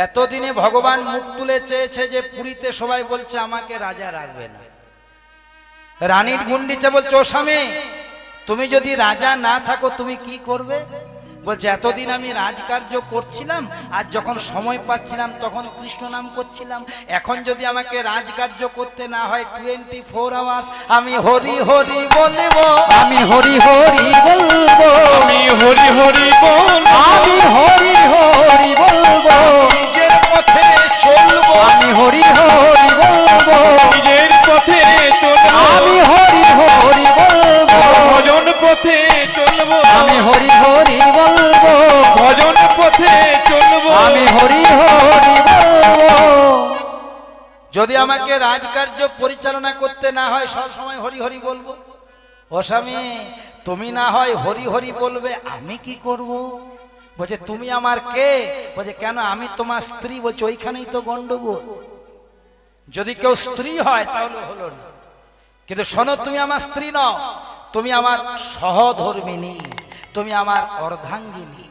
এতদিনে ভগবান মুখ তুলে চেয়েছে যে পুরীতে সবাই বলছে আমাকে রাজা রাখবে না। রানীর গুন্ডিচা বলছে, ও স্বামী, তুমি যদি রাজা না থাকো তুমি কি করবে? বলছে এতদিন আমি রাজকার্য করছিলাম, আর যখন সময় পাচ্ছিলাম তখন কৃষ্ণ নাম করছিলাম। এখন যদি আমাকে রাজকার্য করতে না হয় 24 আওয়ার্স আমি হরি হরি বলবো, আমি হরি হরি বলবো, আমি হরি হরি বল, আমি হরি হরি বলবো, নিজের পথে চলবো, আমি হরি হরি বলবো, নিজের পথে চলবো, আমি হরি হরি বলবো, ভজন পথে চলবো, আমি হরি হরি বলবো, ভজন পথে চলবো, আমি হরি হরি বলবো। যদি আমাকে রাজকার্য পরিচালনা করতে না হয় সব সময় হরি হরি বলবো। ও স্বামী, তুমি না হয় হরি হরি বলবে, আমি কি করব? বলছে তুমি আমার কে? বলছে কেন, আমি তোমার স্ত্রী। বলছে ওইখানেই তো গন্ডগোল। যদি কেউ স্ত্রী হয় তাহলে হলো না, কিন্তু শোনো, তুমি আমার স্ত্রী নও, তুমি আমার সহধর্মিনী, তুমি আমার অর্ধাঙ্গিনী।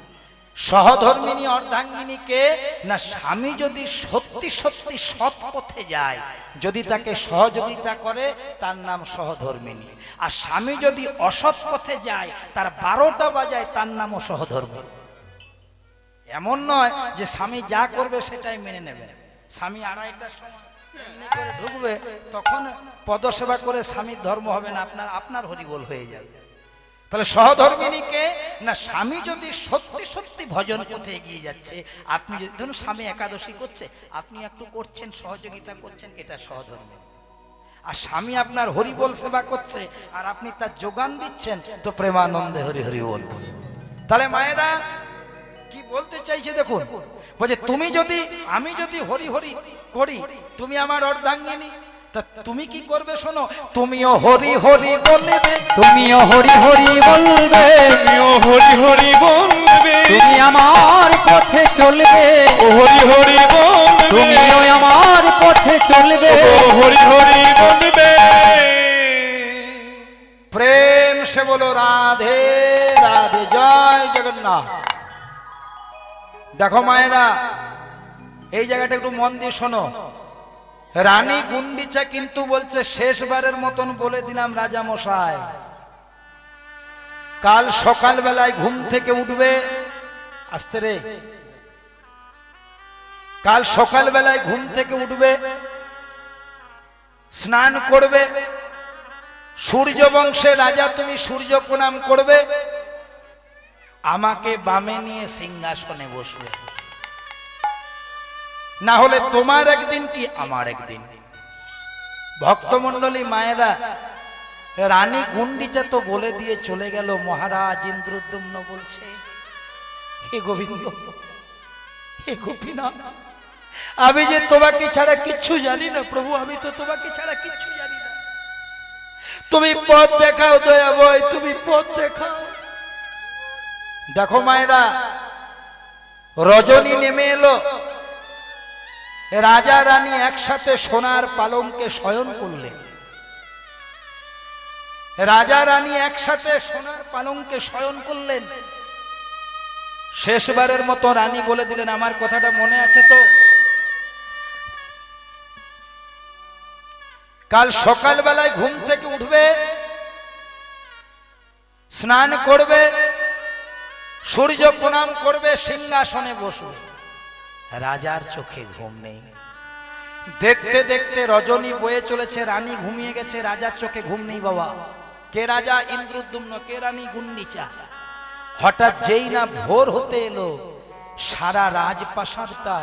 সহধর্মিনী অর্ধাঙ্গিনী কে? না স্বামী যদি সত্যি সত্যি সৎ পথে যায়, যদি তাকে সহযোগিতা করে, তার নাম সহধর্মিনী। আর স্বামী যদি অসৎ পথে যায়, তার 12টা বাজায়, তার নামও সহধর্মিনী। এমন নয় যে স্বামী যা করবে সেটাই মেনে নেবে। স্বামী 2:30টার সময় এমনি করে ঢুকবে, তখন পদসেবা করে স্বামীর ধর্ম হবে না, আপনার হরিবোল হয়ে যাবে। তাহলে সহধর্মিনীকে না, স্বামী যদি সত্যি সত্যি ভজন পথে এগিয়ে যাচ্ছে, আপনি যদি ধরুন স্বামী একাদশী করছে, আপনি একটু করছেন, সহযোগিতা করছেন, এটা সহধর্মী। আর স্বামী আপনার হরিবোল সেবা করছে আর আপনি তার যোগান দিচ্ছেন, তো প্রেমানন্দে হরি হরি বল। তাহলে মায়েরা কি বলতে চাইছে দেখুন, বলছে তুমি যদি, আমি যদি হরি হরি করি, তুমি আমার অর্ধাঙ্গিনী, তা তুমি কি করবে শোনো, তুমিও হরি হরি বলবে, তুমিও হরি হরি বলবে, তুমিও হরি হরি বলবে, তুমি আমার পথে চলবে, ও হরি হরি বলবে, তুমিও আমার পথে চলবে, ও হরি হরি বলবে। প্রেম সে বলো রাধে রাধে, জয় জগন্নাথ। দেখো মায়েরা, এই জায়গাটা একটু মন দিয়ে শোনো। রানী গুন্ডিচা কিন্তু বলছে, শেষবারের মতন বলে দিলাম রাজা মশাই, কাল সকাল বেলায় ঘুম থেকে উঠবে, আস্তে রে, কাল সকাল বেলায় ঘুম থেকে উঠবে, স্নান করবে, সূর্য বংশের রাজা তুমি, সূর্য প্রণাম করবে, আমাকে বামে নিয়ে সিংহাসনে বসবে, না হলে তোমার একদিন কি আমার একদিন। ভক্তমণ্ডলী মায়েরা, রানী গুন্ডিচা তো বলে দিয়ে চলে গেল, মহারাজ ইন্দ্রদ্যুম্ন বলছে, হে গোবিন্দ, হে গোপীনাথ, আমি যে তোমাকে ছাড়া কিচ্ছু জানি না প্রভু, আমি তো তোমাকে ছাড়া কিচ্ছু জানি না, তুমি পথ দেখাও দয়াময়, তুমি পথ দেখাও। দেখো মায়েরা, রজনী নেমে এলো, রাজা রানী একসাথে সোনার পালঙ্কে শয়ন করলেন। রাজা রানী একসাথে সোনার পালঙ্কে শয়ন করলেন। শেষবারের মতো রানী বলে দিলেন, আমার কথাটা মনে আছে তো? কাল সকালবেলায় ঘুম থেকে উঠবে, স্নান করবে, সূর্য প্রণাম করবে, সিংহাসনে বসবে। রাজার চোখে ঘুম নেই। দেখতে দেখতে রজনী বয়ে চলেছে, রানী ঘুমিয়ে গেছে, রাজার চোখে ঘুম নেই বাবা। কে রাজা? ইন্দ্রদ্যুম্ন। কে রানী? গুন্ডিচা। হঠাৎ যেই না ভোর হতে এলো, সারা রাজপ্রাসাদটা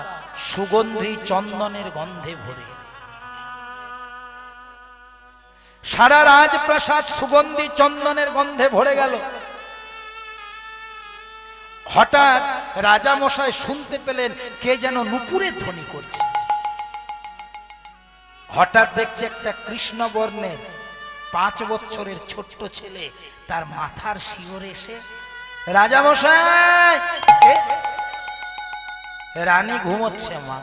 সুগন্ধি চন্দনের গন্ধে ভরে। সারা রাজপ্রাসাদ সুগন্ধি চন্দনের গন্ধে ভরে গেল। হঠাৎ রাজা মশাই শুনতে পেলেন কে যেন নুপুরের ধ্বনি করছে। হঠাৎ দেখছে একটা কৃষ্ণ বর্ণের 5 বছরের ছোট্ট ছেলে তার মাথার শিওরে এসে, রাজা মশাই। রানী ঘুমোচ্ছে মা।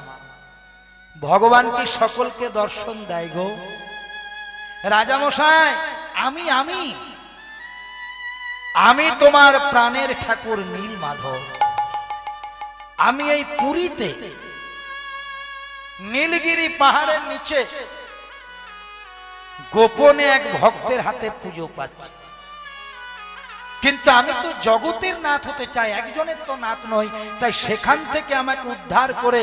ভগবান কি সকলকে দর্শন দেয় গো? রাজা মশাই, আমি তোমার প্রাণের ঠাকুর নীলমাধব। আমি এই পুরীতে নীলগিরি পাহাড়ের নিচে গোপনে এক ভক্তের হাতে পুজো পাচ্ছি, কিন্তু আমি তো জগতের নাথ হতে চাই, একজনের তো নাথ নই। তাই সেখান থেকে আমাকে উদ্ধার করে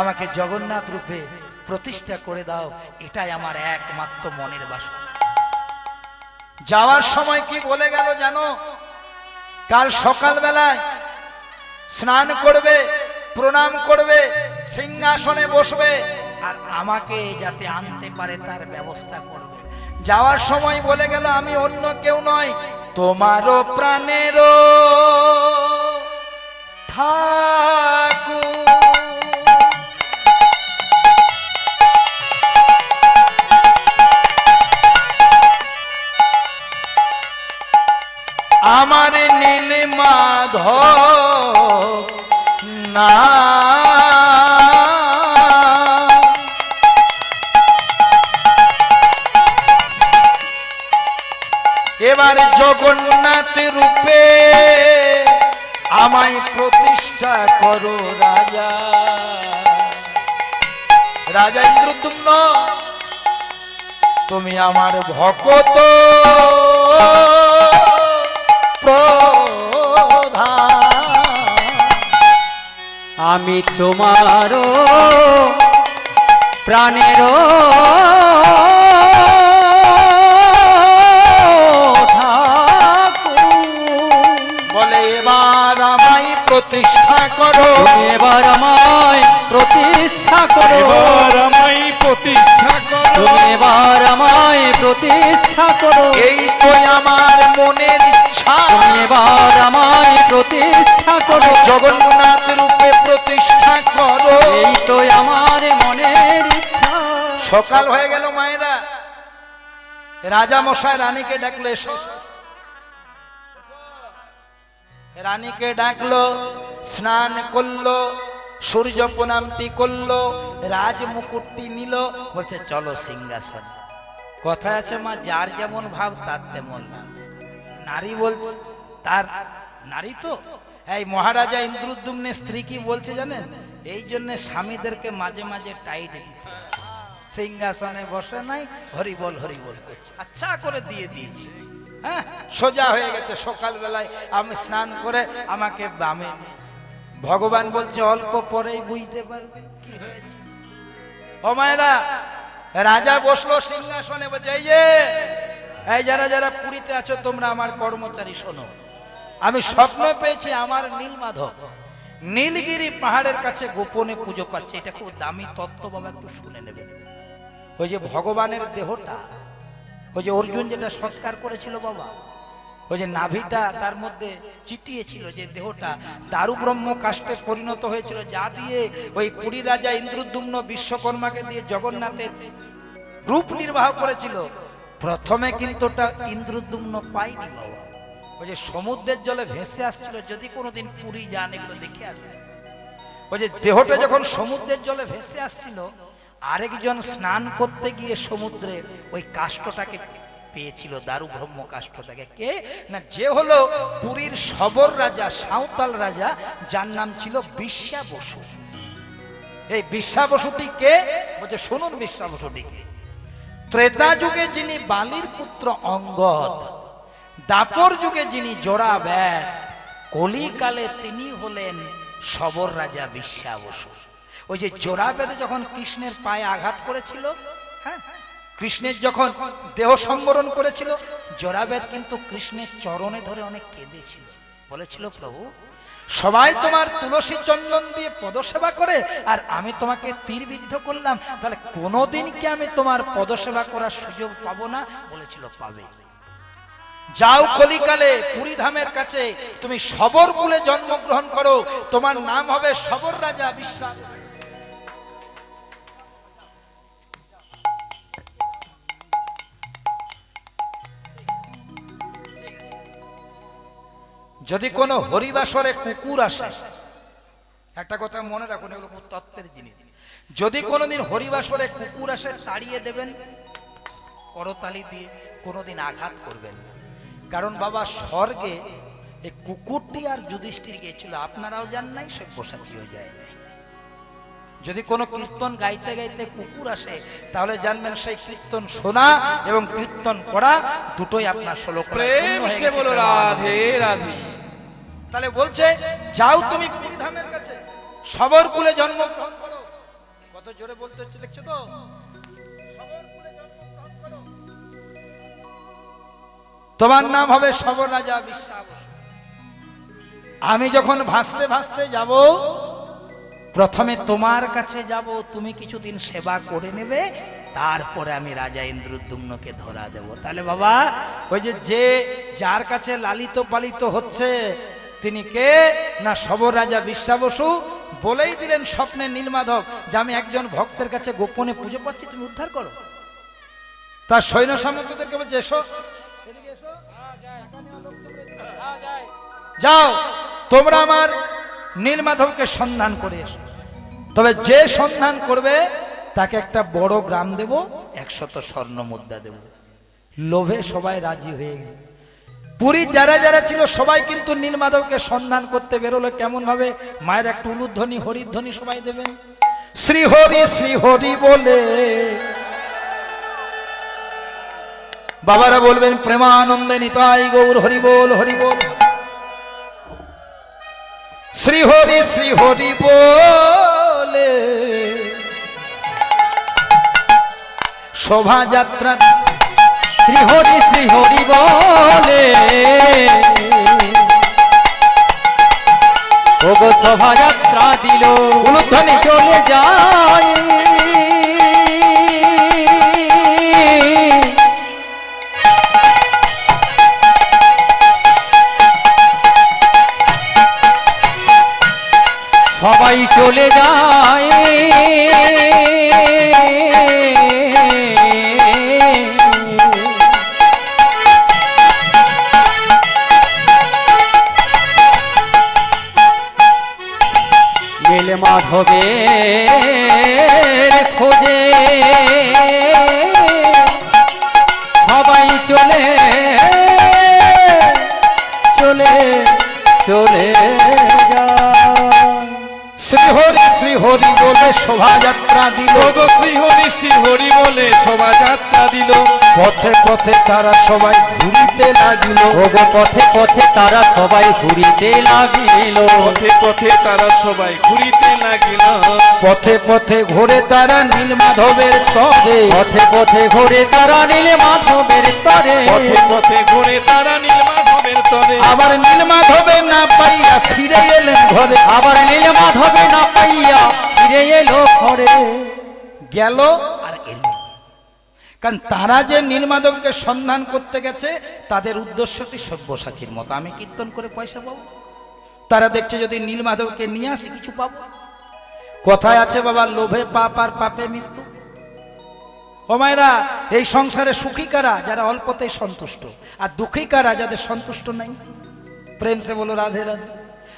আমাকে জগন্নাথ রূপে প্রতিষ্ঠা করে দাও, এটাই আমার একমাত্র মনের বাসনা। যাওয়ার সময় কি বলে গেল জানো? কাল সকালবেলায় স্নান করবে, প্রণাম করবে, সিংহাসনে বসবে, আর আমাকে যাতে আনতে পারে তার ব্যবস্থা করবে। যাওয়ার সময় বলে গেল, আমি অন্য কেউ নয়, তোমারও প্রাণেরও ঠাকুর। আমার নীলমাধব না। এবার জগন্নাথ রূপে আমায় প্রতিষ্ঠা করো রাজা। রাজা ইন্দ্রদ্যুম্ন, তুমি আমার ভক্ত প্রধান, আমি তোমারও প্রাণেরও বলে এবার আমায় প্রতিষ্ঠা করো, এবার আমায় প্রতিষ্ঠা করো, এবার আমায় প্রতিষ্ঠা করো, এবার আমায় প্রতিষ্ঠা করো। এই তো আমার মনের ইচ্ছা, এবার আমায় প্রতিষ্ঠা করো, জগন্নাথ রূপে প্রতিষ্ঠা করো। এই তো আমার মনের ইচ্ছা। সকাল হয়ে গেল মায়েরা, রাজা মশাই রানীকে ডাকলো, এসো। রানীকে ডাকলো, স্নান করলো, সূর্য প্রণামটি করলো, রাজ মুকুটটি নিল, বলছে চলো সিংহাসন। কথা আছে মা, যার যেমন ভাব তার তেমন না। নারী বলছে, তার নারী তো। এই মহারাজা ইন্দ্রদ্যুম্নের স্ত্রী কি বলছে জানেন? এই জন্য স্বামীদেরকে মাঝে মাঝে টাইট দিতে হয়। সিংহাসনে বসে নাই, হরিবল হরিবল করছে, আচ্ছা করে দিয়ে দিয়েছি। হ্যাঁ, সোজা হয়ে গেছে। সকালবেলায় আমি স্নান করে আমাকে বামে, ভগবান বলছে অল্প পরেই বুঝতে পারবে কি হয়েছে। ও মায়েরা, রাজা বসলো সিংহাসনে, বলছে এই যে, এই যারা যারা পুরীতে আছো তোমরা আমার কর্মচারী শোনো, আমি স্বপ্ন পেয়েছি আমার নীলমাধব নীলগিরি পাহাড়ের কাছে গোপনে পুজো পাচ্ছে। এটা খুব দামি তত্ত্ব বাবা, একটু শুনে নেবেন। ওই যে ভগবানের দেহটা, ওই যে অর্জুন যেটা সৎকার করেছিল বাবা, ওই যে নাভিটা তার মধ্যে চিটিয়েছিল, যে দেহটা দারু ব্রহ্ম কাষ্ঠে পরিণত হয়েছিল, যা দিয়ে ওই পুরী রাজা ইন্দ্রদ্যুম্ন বিশ্বকর্মাকে দিয়ে জগন্নাথের রূপ নির্বাহ করেছিল। প্রথমে কিন্তু ওটা ইন্দ্রদ্যুম্ন পাইনি বাবা, ওই যে সমুদ্রের জলে ভেসে আসছিল। যদি কোনোদিন পুরী যান এগুলো দেখে আসবে, ওই যে দেহটা যখন সমুদ্রের জলে ভেসে আসছিল, আরেকজন স্নান করতে গিয়ে সমুদ্রে ওই কাষ্ঠটাকে পেয়েছিল, দারু ব্রহ্ম কাষ্ঠটাকে। কে না, যে হলো পুরীর সবর রাজা, সাঁওতাল রাজা, যার নাম ছিল বিশ্বা বসু। এই বিশ্বা বসুটি কে বলছে, শুনুন বিশ্বা বসুটি কে। ত্রেতা যুগে যিনি বালির পুত্র অঙ্গদ, দাপর যুগে যিনি জোড়াবেদ, কলিকালে তিনি হলেন সবর রাজা বিশ্বা বসু। ওই যে জোড়াবেদ যখন কৃষ্ণের পায়ে আঘাত করেছিল, হ্যাঁ, কৃষ্ণের যখন দেহ সম্বরণ করেছিল, জোড়াবেদ কিন্তু কৃষ্ণের চরণে ধরে অনেক কেঁদেছিল, বলেছিল প্রভু সবাই তোমার তুলসী চন্দন দিয়ে পদসেবা করে, আর আমি তোমাকে তীরবিদ্ধ করলাম, তাহলে কোনোদিন কি আমি তোমার পদসেবা করার সুযোগ পাবো না? বলেছিল পাবে। যাও কলিকালে পুরী ধামের কাছে, তুমি সবর কুলে জন্মগ্রহণ করো, তোমার নাম হবে সবর রাজা বিশ্বা। যদি কোনো হরিবাসরে কুকুর আসে, একটা কথা মনে রাখুন, এগুলো খুব তত্ত্বের জিনিস। যদি কোনোদিন হরিবাসরে কুকুর আসে, তাড়িয়ে দেবেন করতালি দিয়ে, কোনোদিন আঘাত করবেন না। কারণ বাবা স্বর্গে এই কুকুরটি আর যুধিষ্ঠির গিয়েছিল, আপনারাও জান নাই, সব্যসাচীও যায় নাই। যদি কোনো কীর্তন গাইতে গাইতে কুকুর আসে, তাহলে জানবেন সেই কীর্তন শোনা এবং কীর্তন করা দুটোই আপনার শ্লোক। প্রেম সে বলো রাধে রাধে। তাহলে বলছে যাও তুমি পুরী ধামের কাছে, সবর কুলে জন্মগ্রহণ করো। কত জোরে বলতে হচ্ছে দেখছো তো, সবর কুলে জন্মগ্রহণ করো, তোমার নাম হবে সবর রাজা বিশ্বা বসু। আমি যখন ভাসতে ভাসতে যাব, প্রথমে তোমার কাছে যাব, তুমি কিছুদিন সেবা করে নেবে, তারপরে আমি রাজা ইন্দ্রদ্যুম্নকে ধরা দেব। তাহলে বাবা ওই যে যার কাছে লালিত পালিত হচ্ছে, তিনি কে না সবর রাজা বিশ্বা বসু। বলেই দিলেন স্বপ্নে নীলমাধব যে আমি একজন ভক্তের কাছে গোপনে পুজো পাচ্ছি, তুমি উদ্ধার করো। তার সৈন্য সামন্তদেরকে বলছে এসো, যাও তোমরা আমার নীলমাধবকে সন্ধান করে এসো। তবে যে সন্ধান করবে তাকে একটা বড় গ্রাম দেব, 100 স্বর্ণ মুদ্রা দেব। লোভে সবাই রাজি হয়ে গেল। পুরীর যারা যারা ছিল সবাই কিন্তু নীলমাধবকে সন্ধান করতে বেরোলো। কেমন ভাবে? মায়ের একটা উলুধ্বনি হরিধ্বনি সবাই দেবেন, শ্রী হরি বলে। বাবারা বলবেন প্রেমানন্দে নিতাই গৌর হরি বল হরি বল। শ্রী হরি বলে শোভাযাত্রা, শ্রী হরি বলে ওগো শোভাযাত্রা দিল, উলুধ্বনি চলে যায়। সবাই চলে যায়, নীলমাধবের খোঁজে সবাই চলে চলে চলে শ্রী হরি বলে শোভাযাত্রা দিল, শ্রী হরি বলে শোভাযাত্রা দিল। পথে পথে তারা সবাই ঘুরিতে লাগিল, ওগো পথে পথে তারা সবাই ঘুরিতে লাগিল, পথে পথে তারা সবাই ঘুরিতে লাগিল। পথে পথে ঘুরে তারা নীলমাধবের তরে, পথে পথে ঘুরে তারা নীলমাধবের তরে, পথে পথে ঘুরে তারা নীলমাধবের তরে। আবার নীলমাধবে না পাইয়া ফিরে এলেন ঘরে, আবার নীলমাধবে না পাইয়া ফিরে এলো ঘরে। গেল আর এলো। কারণ তারা যে নীলমাধবকে সন্ধান করতে গেছে তাদের উদ্দেশ্যটি সব্যসাচীর মতো, আমি কীর্তন করে পয়সা পাবো। তারা দেখছে যদি নীলমাধবকে নিয়ে আসি কিছু পাবো। কথায় আছে বাবা, লোভে পাপ আর পাপে মৃত্যু। ও মায়েরা, এই সংসারে সুখী কারা? যারা অল্পতেই সন্তুষ্ট, আর দুঃখী কারা? যাদের সন্তুষ্ট নাই। প্রেম সে বলো রাধে রাধে।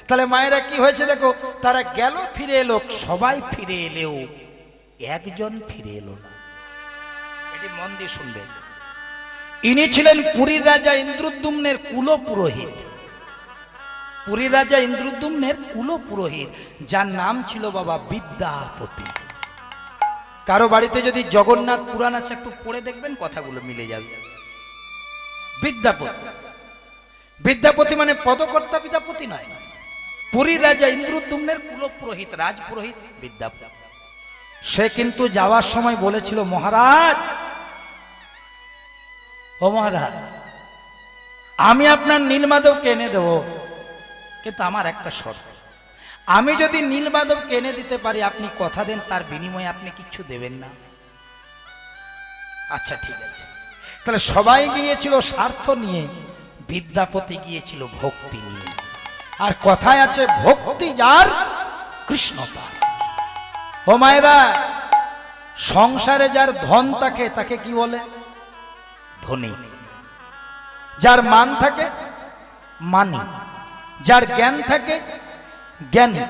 তাহলে মায়েরা কি হয়েছে দেখো, তারা গেল ফিরে এলো, সবাই ফিরে এলেও একজন ফিরে এলো না। এটি মন দিয়ে শুনবেন। ইনি ছিলেন পুরীর রাজা ইন্দ্রদ্যুম্নের কুলপুরোহিত। পুরীর রাজা ইন্দ্রদ্যুম্নের কুলপুরোহিত, যার নাম ছিল বাবা বিদ্যাপতি। কারো বাড়িতে যদি জগন্নাথ পুরাণ আছে একটু পড়ে দেখবেন, কথাগুলো মিলে যাবে। বিদ্যাপতি, বিদ্যাপতি মানে পদকর্তা বিদ্যাপতি নয়, পুরীর রাজা ইন্দ্রদ্যুম্নের কুলপুরোহিত, রাজপুরোহিত বিদ্যাপতি। সে কিন্তু যাওয়ার সময় বলেছিল, মহারাজ, ও মহারাজ, আমি আপনার নীলমাধবকে এনে দেব, কিন্তু আমার একটা শর্ত, আমি যদি নীলমাধবকে এনে দিতে পারি আপনি কথা দেন তার বিনিময়ে আপনি কিচ্ছু দেবেন না। আচ্ছা ঠিক আছে। তাহলে সবাই গিয়েছিল স্বার্থ নিয়ে, বিদ্যাপতি গিয়েছিল ভক্তি নিয়ে। আর কথায় আছে, ভক্তি যার কৃষ্ণ তার। ও মায়েরা, সংসারে যার ধন থাকে তাকে কি বলে? ধনী। যার মান থাকে মানি, যার জ্ঞান থাকে জ্ঞানী,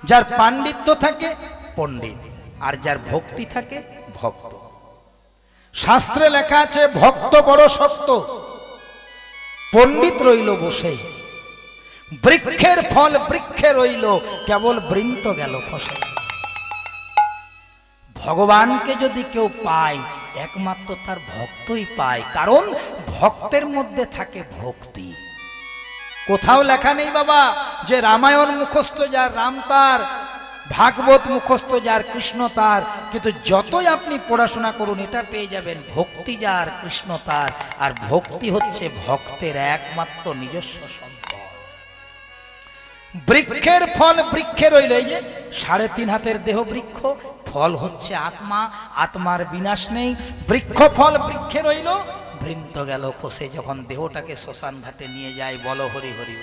যার পাণ্ডিত্য থাকে পণ্ডিত, আর যার ভক্তি থাকে ভক্ত। শাস্ত্রে লেখা আছে, ভক্ত বড় শক্ত, পণ্ডিত রইল বসে, বৃক্ষের ফল বৃক্ষে রইল, কেবল বৃন্ত গেল খসে। ভগবানকে যদি কেউ পায় একমাত্র তার ভক্তই পায়, কারণ ভক্তের মধ্যে থাকে ভক্তি। কোথাও লেখা নেই বাবা যে রামায়ণ মুখস্থ যার রাম তার, ভাগবত মুখস্থ যার কৃষ্ণ তার, কিন্তু যতই আপনি পড়াশোনা করুন এটা পেয়ে যাবেন, ভক্তি যার কৃষ্ণ তার। আর ভক্তি হচ্ছে ভক্তের একমাত্র নিজস্ব সম্পদ। বৃক্ষের ফল বৃক্ষে রইল, এই যে 3.5 হাতের দেহ বৃক্ষ, ফল হচ্ছে আত্মা, আত্মার বিনাশ নেই। বৃক্ষ ফল বৃক্ষে রইল, বৃন্ত গেল খসে। যখন দেহটাকে শ্মশান ঘাটে নিয়ে যায়, বলো হরি হরি।